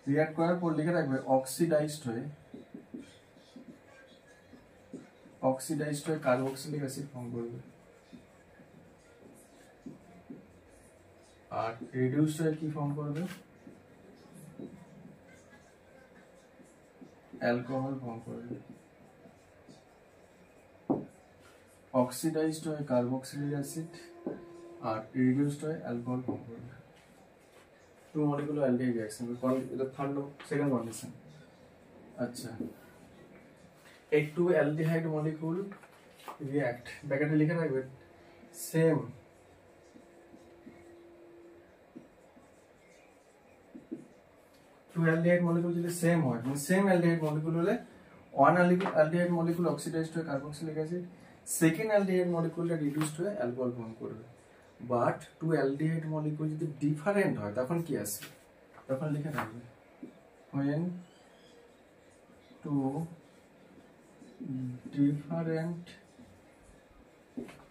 রিঅ্যাক্ট করার পর লিখে রাখবে অক্সিডাইজড হয়ে কার্বক্সিলিক অ্যাসিড ফর্ম করবে। আর রিডিউসড হয়ে কি ফর্ম করবে, অ্যালকোহল ফর্ম করবে। অক্সিডাইজড হয়ে কার্বক্সিলিক অ্যাসিড আর রিডিউসড হয়ে অ্যালকোহল ফর্ম করবে। টু মলিকুলার অ্যালডিহাইড রিঅ্যাকশন, এটা থার্ড সেকেন্ড কন্ডিশন। আচ্ছা, এই টু অ্যালডিহাইড মলিকুল রিঅ্যাক্ট, ব্র্যাকেটে লিখে রাখবে সেম টু অ্যালডিহাইড মলিকুল যদি সেম হয়, মানে সেম অ্যালডিহাইড মলিকুল হলে ওয়ান অ্যালডিহাইড মলিকুল অক্সিডাইজড হয়ে কার্বক্সিলিক অ্যাসিড, সেকেন্ড অ্যালডিহাইড মলিকুলটা রিডিউসড হয়ে অ্যালকোহল ফর্ম করবে। বাট টু অ্যালডিহাইড মলিকুল যদি ডিফারেন্ট হয় তখন কি আসে, তখন লিখে রাখবে when two different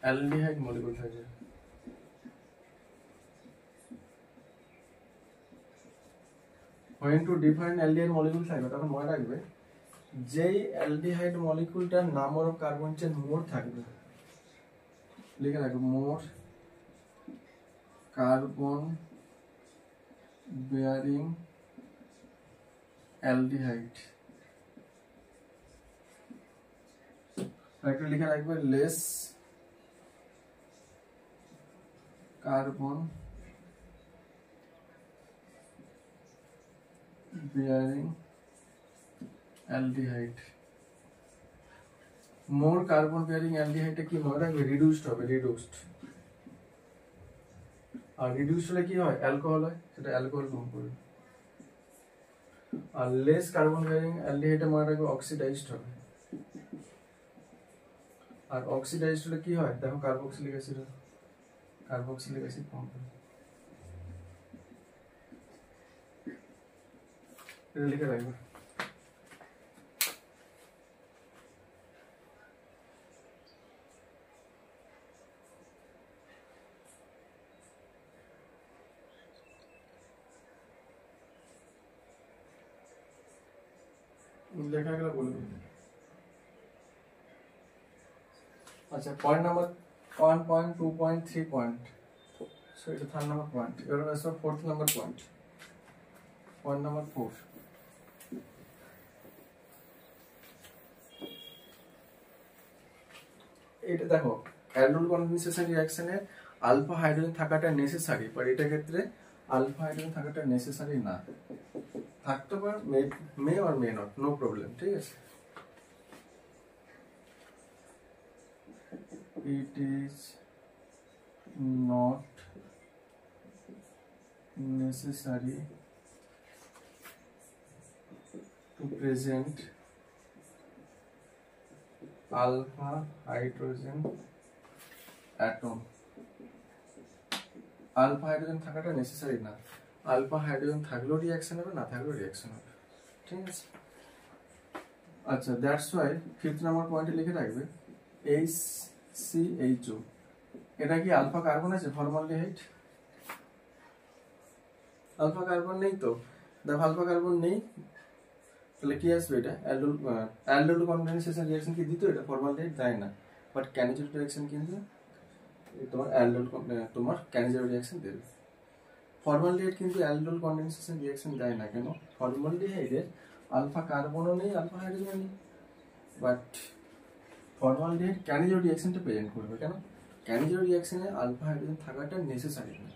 aldehyde molecule থাকে, when two different aldehyde molecule থাকবে তখন মনে রাখবে যেই অ্যালডিহাইড মলিকুলটার number of carbon chain more থাকবে, লিখে রাখবে মোর কার্বন বেয়ারিং অ্যালডিহাইড, একটা লিখে রাখবে লেস কার্বন বেয়ারিং অ্যালডিহাইড। মোর কার্বন বেয়ারিং অ্যালডিহাইডে কি মনে রাখবে, রিডিউসড হবে, রিডিউসড। আর রিডিউসড হলে কি হয়, অ্যালকোহল হয়, সেটা অ্যালকোহল ফর্ম করবে। আর লেস কার্বন বেয়ারিং অ্যালডিহাইডে মনে রাখবে অক্সিডাইজড হবে। আর অক্সিডাইজড হলে কি হয়, দেখো carboxylic acid, carboxylic acid form করে। এটা লিখে রাখবে। লেখা গেলে বলবে। আচ্ছা, পয়েন্ট নাম্বার 1.2.3 পয়েন্ট, সো এটা থার্ড নাম্বার পয়েন্ট। এবার আসো fourth number point, point number 4। এটা দেখো অ্যালডোল কনডেনসেশন রিঅ্যাকশনে আলফা হাইড্রোজেন থাকাটা নেসেসারি, বাট এটা ক্ষেত্রে আলফা হাইড্রোজেন থাকাটা নেসেসারি না, থাকতে পারে, may or may not, no problem, ঠিক আছে। It is not necessary to present alpha hydrogen atom. Alpha hydrogen থাকাটা নেসেসারি না, আলফা হাইড্রোজেন থাকলেও রিঅ্যাকশন হবে, না থাকলেও রিঅ্যাকশন হবে, ঠিক আছে। আচ্ছা, দ্যাটস ওয়াই ফিফথ নাম্বার পয়েন্টে লিখে রাখবে HCHO, এটা কি আলফা কার্বন আছে, ফর্মালডিহাইড? আলফা কার্বন নেই তো, দেখো আলফা কার্বন নেই, তাহলে কি আসবে, এটা অ্যালডোল কনডেনসেশন রিঅ্যাকশন কি দিত, এটা ফর্মালডিহাইড দেয় না, বাট ক্যানিজেট রিঅ্যাকশন কিন্তু তোমার অ্যালডোল, তোমার ক্যানিজেট রিঅ্যাকশন দেবে। ফর্মালডিহাইড কিন্তু অ্যালডোল কনডেনসেশন রিঅ্যাকশন দেয় না, কেন, ফর্মালডিহাইডের আলফা কার্বনও নেই, আলফা হাইড্রোজেনও নেই, বাট ফর্মালডিহাইড ক্যানিজেট রিঅ্যাকশনটা প্রেজেন্ট করবে, কেন, ক্যানিজেট রিঅ্যাকশনে আলফা হাইড্রোজেন থাকাটা নেসেসারি না,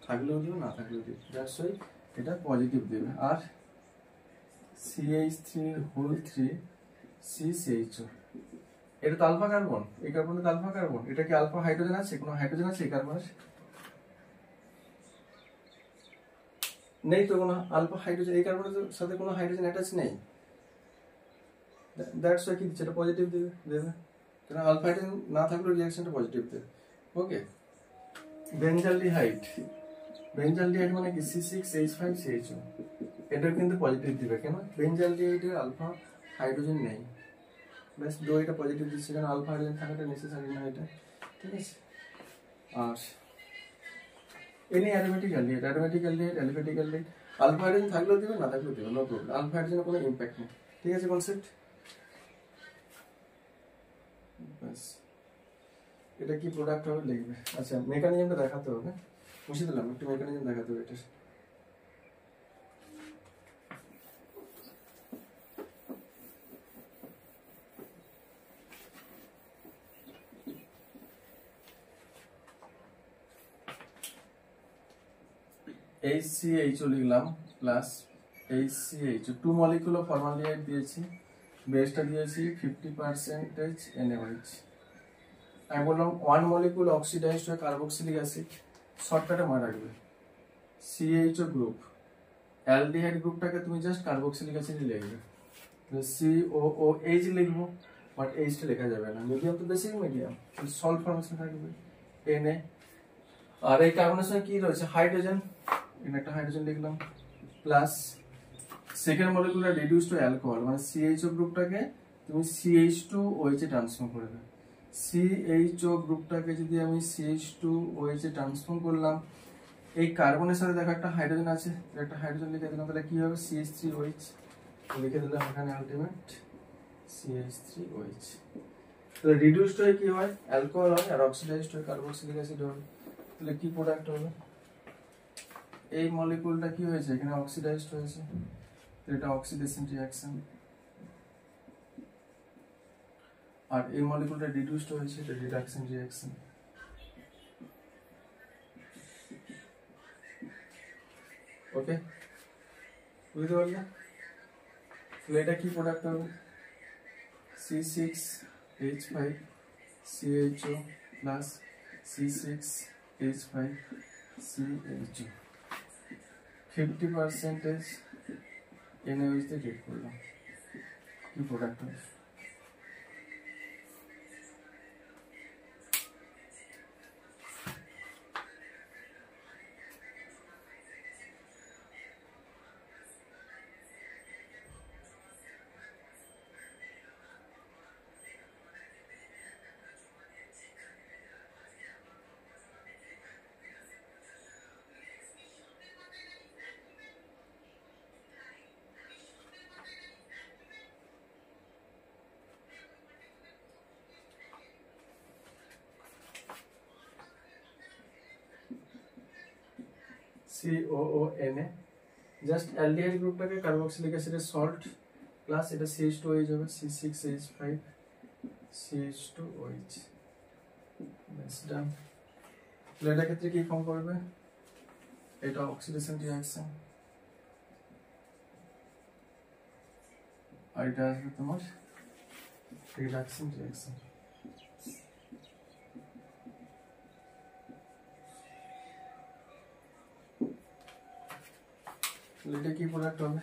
থাকলেও দিবে, না থাকলেও দিবে, দ্যাটস ওয়াই এটা পজিটিভ দেবে। আর CH3 CCHO, এটা তো আলফা কার্বন, এই কার্বনটা আলফা কার্বন, এটা কি আলফা হাইড্রোজেন আছে, কোনো হাইড্রোজেন আছে এই কার্বনের? নেই তো কোনো আলফা হাইড্রোজেন, এই কার্বনের সাথে কোনো হাইড্রোজেন অ্যাটাচ নেই, দ্যাটস ওয়াই কি দিচ্ছে, এটা পজিটিভ দেবে, কারণ আলফা হাইড্রোজেন না থাকলেও রিঅ্যাকশনটা পজিটিভ দেবে। ওকে, বেঞ্জালডিহাইড, বেঞ্জালডিহাইড মানে কি C6H5CHO, এটা কিন্তু পজিটিভ দিবে, কেন, বেঞ্জালডিহাইডের আলফা হাইড্রোজেন নেই, ব্যাস দো এটা পজিটিভ দিচ্ছে, কারণ আলফা হাইড্রোজেন থাকাটা নেসেসারি না এটা, ঠিক আছে। আর any aromatic aldehyde, aromatic aldehyde, aliphatic aldehyde, alpha hydrogen থাকলেও দিবে, না থাকলেও দিবে, নো প্রবলেম, আলফা হাইড্রোজেনের কোনো ইম্প্যাক্ট নেই, ঠিক আছে কনসেপ্ট। ব্যাস, এটা কি প্রোডাক্ট হবে লিখবে। আচ্ছা, মেকানিজমটা দেখাতে হবে। মুছে দিলাম, একটু মেকানিজম দেখাতে হবে এটার। HCHO লিখলাম plus HCHO, 2 molecule of formaldehyde দিয়েছি, বেসটা দিয়েছি 50% NaOH। আমি বললাম 1 মলিকুল অক্সিডাইজড হয়ে কার্বক্সিলিক অ্যাসিড, শর্টকাটে মনে রাখবে CHO গ্রুপ, অ্যালডিহাইড গ্রুপটাকে তুমি জাস্ট কার্বক্সিলিক অ্যাসিডই লিখবে, COOH লিখবো, বাট H টা লেখা যাবে না, মিডিয়াম তো বেসিক মিডিয়াম, সল্ট ফর্মেশন থাকবে Na। আর এই কার্বনের সঙ্গে কি রয়েছে, হাইড্রোজেন, এখানে একটা হাইড্রোজেন লিখলাম, প্লাস সেকেন্ড মলিকুলটা রিডিউসড টু অ্যালকোহল, মানে CHO গ্রুপটাকে তুমি CH2OH এ ট্রান্সফর্ম করবে। CHO গ্রুপটাকে যদি আমি CH2OH এ ট্রান্সফর্ম করলাম, এই কার্বনের সাথে দেখো একটা হাইড্রোজেন আছে, একটা হাইড্রোজেন লিখে দিলাম, তাহলে কি হবে CH3OH লিখে দিলাম এখানে আলটিমেট CH3OH। তাহলে রিডিউসড হয়ে কি হয়, অ্যালকোহল হয়, আর অক্সিডাইজড হয়ে কার্বক্সিলিক অ্যাসিড হবে। তাহলে কি প্রোডাক্ট হবে, এই মলিকুলটা কি হয়েছে, এখানে অক্সিডাইজড হয়েছে, এটা অক্সিডেশন রিঅ্যাকশন, আর এই মলিকুলটা রিডিউসড হয়েছে, এটা রিডাকশন রিঅ্যাকশন। ওকে, বুঝতে পারলে? তাহলে এটা কি প্রোডাক্ট হবে, C6H5 CHO plus C6H5 CHO, 50% NaOH দিয়ে ট্রিট করলাম, কি প্রোডাক্ট হবে? COONA, জাস্ট অ্যালডিহাইড গ্রুপটাকে কার্বক্সিলিক অ্যাসিডের সল্ট প্লাস এটা CH2OH হবে, C6H5 CH2OH, ব্যাস ডান। তাহলে এটার ক্ষেত্রে কি ফর্ম করবে, এটা অক্সিডেশন রিঅ্যাকশন, আর এটা আসবে তোমার রিডাকশন রিঅ্যাকশন। এটা কি প্রোডাক্ট হবে,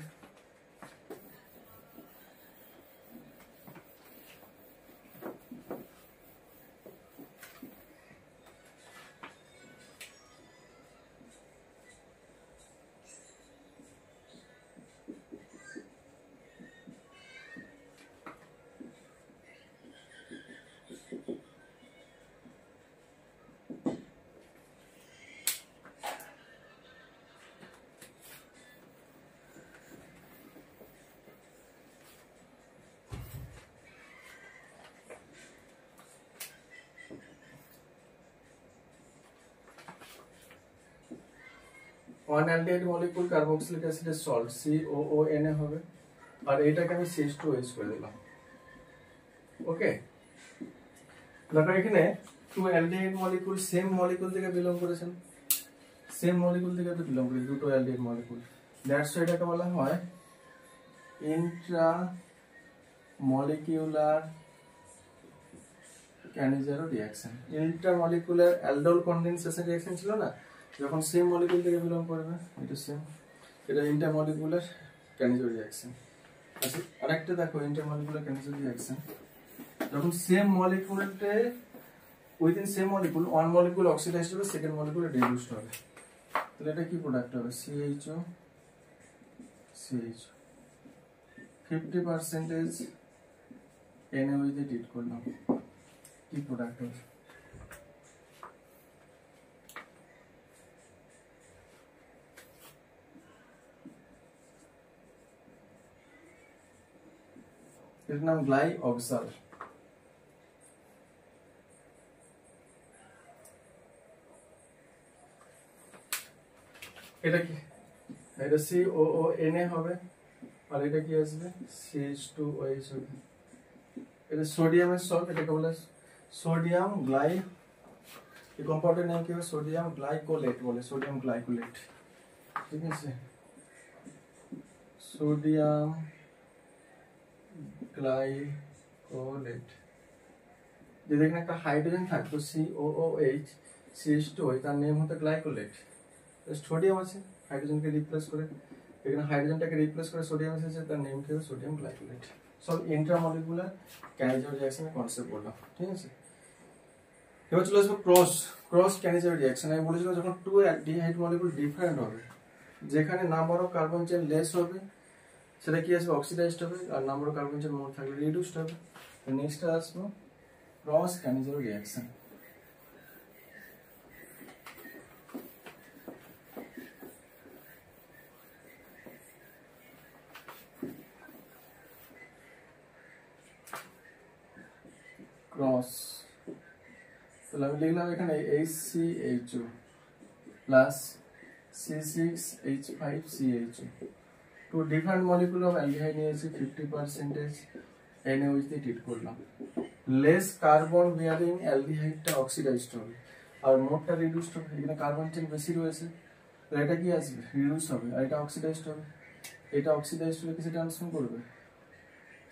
ওয়ান অ্যালডিহাইড মলিকুল কার্বক্সিলিক অ্যাসিডের সল্ট COONA হবে, আর এটাকে আমি CH2OH করে দিলাম। ওকে, দেখো এখানে two aldehyde molecule same molecule থেকে বিলং করেছেন, সেম মলিকুল থেকে তো বিলং করে, দুটো অ্যালডিহাইড মলিকুল, দ্যাটস হোয়াই এটাকে বলা হয় Intra molecular Cannizzaro reaction. Intra molecular aldol condensation reaction ছিল না, যখন সেম মলিকুল থেকে বিলং করবে, এটা সেম, এটা ইন্টারমলিকুলার ক্যানিজারো রিঅ্যাকশন। আচ্ছা, আরেকটা দেখো ইন্টারমলিকুলার ক্যানিজারো রিঅ্যাকশন, যখন সেম মলিকুলতে within same molecule one molecule oxidized হবে, সেকেন্ড মলিকুল রিডিউসড হবে, তাহলে এটা কি প্রোডাক্ট হবে, CHO 50% NaOH দিয়ে ট্রিট করলাম, কি প্রোডাক্ট হবে, এর নাম গ্লাইঅক্সাল। এটা কি, এটা COONA হবে, আর এটা কি আসবে CH2OH হবে। এটা সোডিয়ামের সল্ট, এটাকে বলে সোডিয়াম গ্লাই, এই কম্পাউন্ডের নাম কি হবে সোডিয়াম গ্লাইকোলেট বলে, সোডিয়াম গ্লাইকোলেট। ঠিক আছে, সোডিয়াম গ্লাইকোলেট। যদি এখানে একটা হাইড্রোজেন থাকতো COOH CH2OH, তার নেম হতো গ্লাইকোলেট। সোডিয়াম আছে, হাইড্রোজেনকে রিপ্লেস করে, এখানে হাইড্রোজেনটাকে রিপ্লেস করে সোডিয়াম এসেছে, তার নেম কি হবে সোডিয়াম গ্লাইকোলেট। সব ইন্ট্রামলিকুলার ক্যানিজার রিঅ্যাকশনের কনসেপ্ট বললাম। ঠিক আছে, এবার চলে আসবো ক্রস ক্যানিজার রিঅ্যাকশন। আমি বলেছিলাম যখন টু অ্যালডিহাইড মলিকুল ডিফারেন্ট হবে, যেখানে number of carbon chain less হবে সেটা কি আসবে অক্সিডাইজড হবে, আর নাম্বার অফ কার্বন চেন মোর থাকলে রিডিউসড হবে। নেক্সট আসবো ক্রস ক্যানিজার রিঅ্যাকশন। ক্রস, তাহলে আমি লিখলাম এখানে HCHO plus C6H5CHO, two different molecule of aldehyde নিয়েছি 50% NaOH দিয়ে ট্রিট করলাম। লেস কার্বন বিয়ারিং অ্যালডিহাইডটা অক্সিডাইজড হবে আর মোরটা রিডিউসড হবে, এখানে কার্বন চেন বেশি রয়েছে, তো এটা কি আসবে রিডিউস হবে, আর এটা অক্সিডাইজড হবে। এটা অক্সিডাইজড হলে কিসে ট্রান্সফর্ম করবে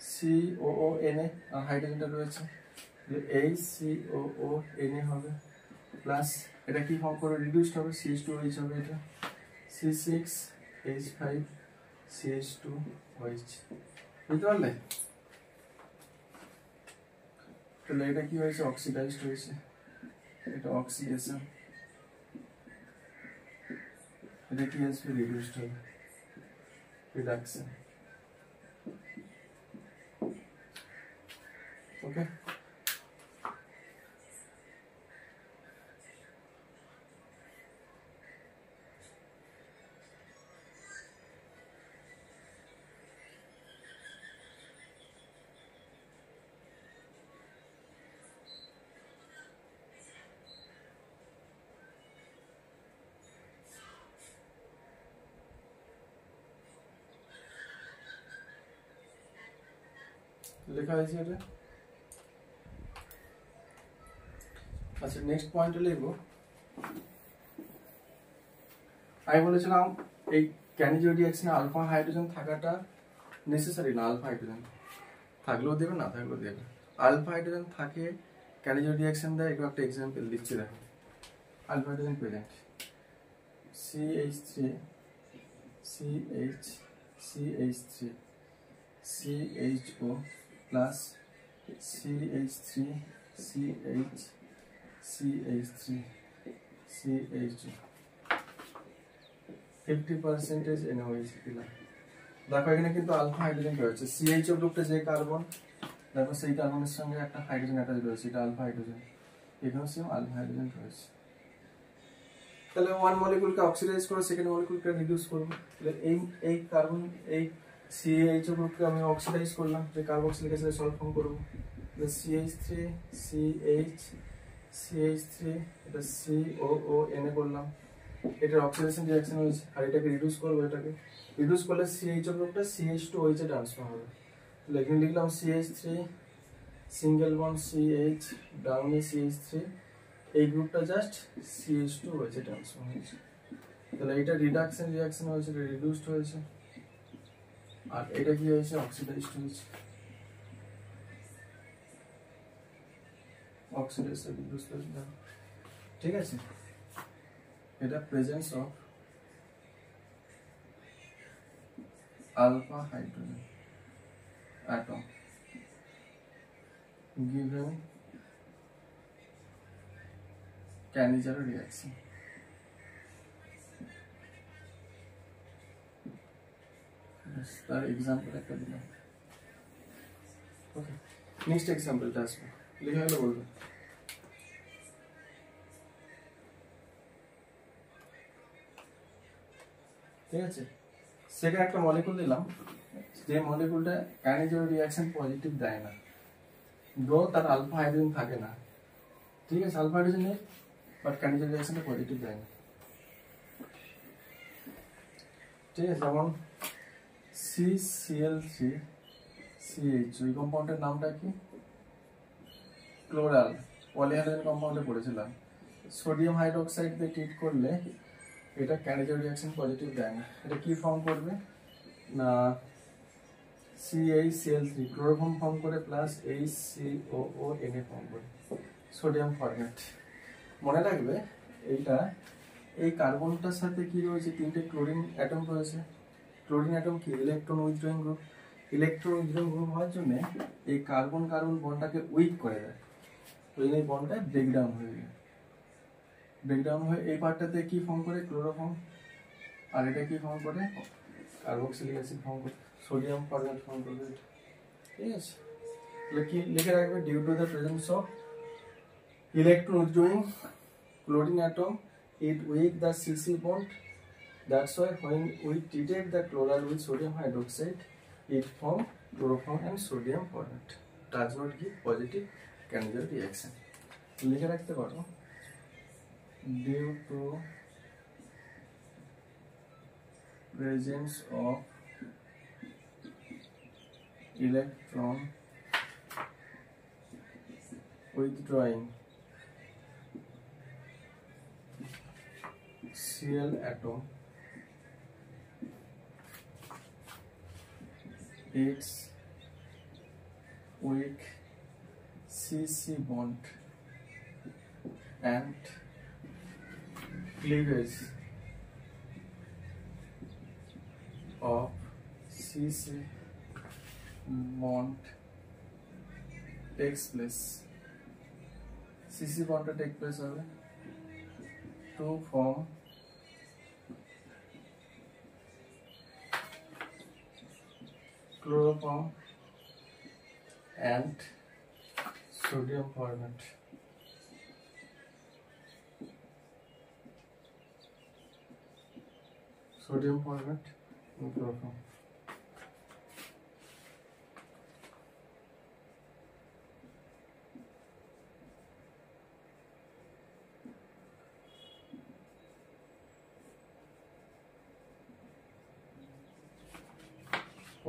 COONA, আর হাইড্রোজেনটা রয়েছে HCOONA হবে, প্লাস এটা কি ফর্ম করে রিডিউসড হবে CH2OH হবে, এটা C6H5CH2OH। বুঝতে পারলে? তাহলে এটা কি হয়েছে অক্সিডাইজড হয়েছে, এটা অক্সিডেশন, এটা কি আসবে রিডিউসড হবে রিডাকশন। ওকে, লেখা হয়েছে এটা। আচ্ছা, নেক্সট পয়েন্টে লিখবো, আমি বলেছিলাম এই ক্যানিজার রিঅ্যাকশনে আলফা হাইড্রোজেন থাকাটা নেসেসারি না, আলফা হাইড্রোজেন থাকলেও দেবে না থাকলেও দেবে। আলফা হাইড্রোজেন থাকে ক্যানিজার রিঅ্যাকশন দেয়, এগুলো একটা এক্সাম্পল দিচ্ছি দেখো। Alpha hydrogen present CH3 CH3 CHO plus CH3 CH3 CHO 50% NaOH দিলাম। দেখো এখানে কিন্তু আলফা হাইড্রোজেন রয়েছে, CHO গ্রুপটা যে কার্বন, দেখো সেই কার্বনের সঙ্গে একটা হাইড্রোজেন অ্যাটাচ রয়েছে, এটা আলফা হাইড্রোজেন, এখানেও সেম আলফা হাইড্রোজেন রয়েছে। তাহলে ওয়ান মলিকুলকে অক্সিডাইজ করে সেকেন্ড মলিকুলকে রিডিউস করব, তাহলে এই কার্বন এই CHO গ্রুপকে আমি অক্সিডাইজ করলাম, যে কার্বক্সিলিক অ্যাসিডে সল্ট ফর্ম করব, তাহলে CH3 CH3 এটা COONA করলাম, এটার অক্সিডেশন রিঅ্যাকশন হয়েছে, আর এটাকে রিডিউস করব, এটাকে রিডিউস করলে CHO গ্রুপটা CH2OH এ ট্রান্সফার হবে। তাহলে এখানে লিখলাম CH3 সিঙ্গেল বন্ড CH ডাউনে CH3, এই গ্রুপটা জাস্ট CH2OH এ ট্রান্সফার হয়েছে। তাহলে এটা রিডাকশন রিঅ্যাকশন হয়েছে, এটা রিডিউসড হয়েছে, আর এটা কি হয়েছে অক্সিডাইজড হয়েছে, অক্সিডেশন রিডিউস হয়েছে। ঠিক আছে, এটা presence of alpha hydrogen atom given Cannizzaro reaction. তার এক্সাম্পল একটা দিলাম। ওকে, নেক্সট এক্সাম্পলটা আসবে, লিখে হলে বলবো। ঠিক আছে, সেখানে একটা মলিকুল দিলাম, যে মলিকুলটা ক্যানিজার রিঅ্যাকশন পজিটিভ দেয় না, দো তার আলফা হাইড্রোজেন থাকে না। ঠিক আছে, আলফা হাইড্রোজেন নেই, বাট ক্যানিজার রিঅ্যাকশনটা পজিটিভ দেয় না। ঠিক আছে, যেমন CCl3 CH, ওই কম্পাউন্ডের নামটা কি? ক্লোরাল পলিহ্যালোজেন কম্পাউন্ডে পড়েছিলাম। সোডিয়াম হাইড্রোক্সাইড দিয়ে ট্রিট করলে এটা ক্যানিজার রিঅ্যাকশন পজিটিভ দেয় না। এটা কি ফর্ম করবে না, CaCl3 ক্লোরোফর্ম ফর্ম করে প্লাস HCOONA ফর্ম করে সোডিয়াম ফরম্যাট। মনে রাখবে এইটা, এই কার্বনটার সাথে কি রয়েছে, তিনটে ক্লোরিন অ্যাটম রয়েছে। ক্লোরিন অ্যাটম কি electron withdrawing group. Electron withdrawing group হওয়ার জন্য এই কার্বন কার্বন বন্ডটাকে উইক করে দেয়, ওই জন্য এই বন্ডটা ব্রেকডাউন হয়ে যায়। ব্রেকডাউন হয়ে এই পার্টটাতে কি ফর্ম করে, ক্লোরোফর্ম, আর এটা কি ফর্ম করে, কার্বক্সিলিক অ্যাসিড ফর্ম করে সোডিয়াম ফরম্যাট ফর্ম করবে। ঠিক আছে, তাহলে কি লিখে রাখবে, due to the presence of electron withdrawing chlorine atom, it weak the CC bond. That's why when we treated the chloral with sodium hydroxide, it form chloroform and sodium format. Does not give positive Cannizzaro reaction. লিখে রাখতে পারো, due to presence of electron withdrawing Cl atom, its weak CC bond and cleavage of CC bond takes place. CC bond take place হবে to form chloroform and sodium format. Sodium format and chloroform.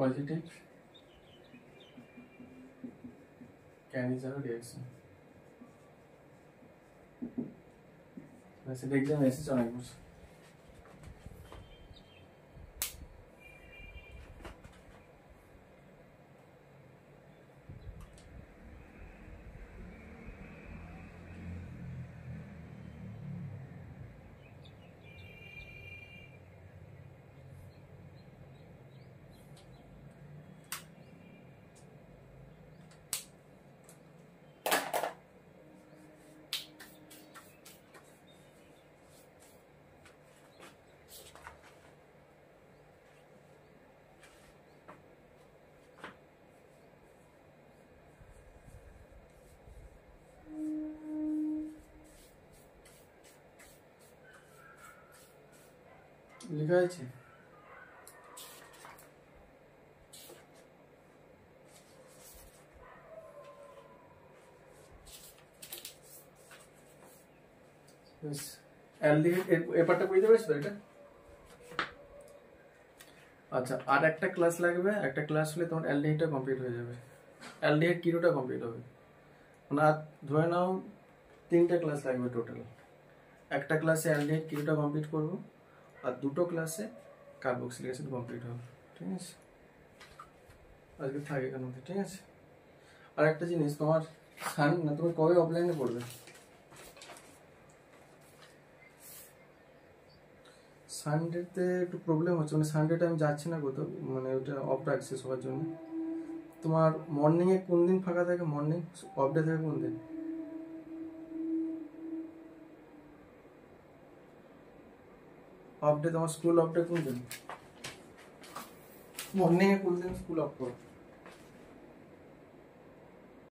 Positive Cannizzaro reaction. That's exam এসেছে অনেক বছর। লেখা আছে aldehyde, এই পার্টটা বুঝতে পারছো এটা? আচ্ছা, আর একটা ক্লাস লাগবে, একটা ক্লাস হলে তোমার অ্যালডিহাইডটা কমপ্লিট হয়ে যাবে। অ্যালডিহাইড কিটোটা কমপ্লিট হবে, মানে আর ধরে নাও 3টে ক্লাস লাগবে টোটাল। একটা ক্লাসে অ্যালডিহাইড কিটোটা কমপ্লিট করবো, আর 2টো ক্লাসে কার্বক্সিলিক অ্যাসিড কমপ্লিট হবে। ঠিক আছে, আজকে থাকে এখান মধ্যে। ঠিক আছে, আর একটা জিনিস, তোমার তুমি কবে অফলাইনে পড়বে? সানডেতে একটু প্রবলেম হচ্ছে, মানে সানডেটা আমি যাচ্ছি না কোথাও, মানে ওটা অফ রাখছে সবার জন্য। তোমার মর্নিংয়ে কোন দিন ফাঁকা থাকে? মর্নিং অফ ডে থাকে কোন দিন? অফ ডে তোমার স্কুল অফ ডে কোন দিন? মর্নিংয়ে কোন দিন স্কুল অফ করো?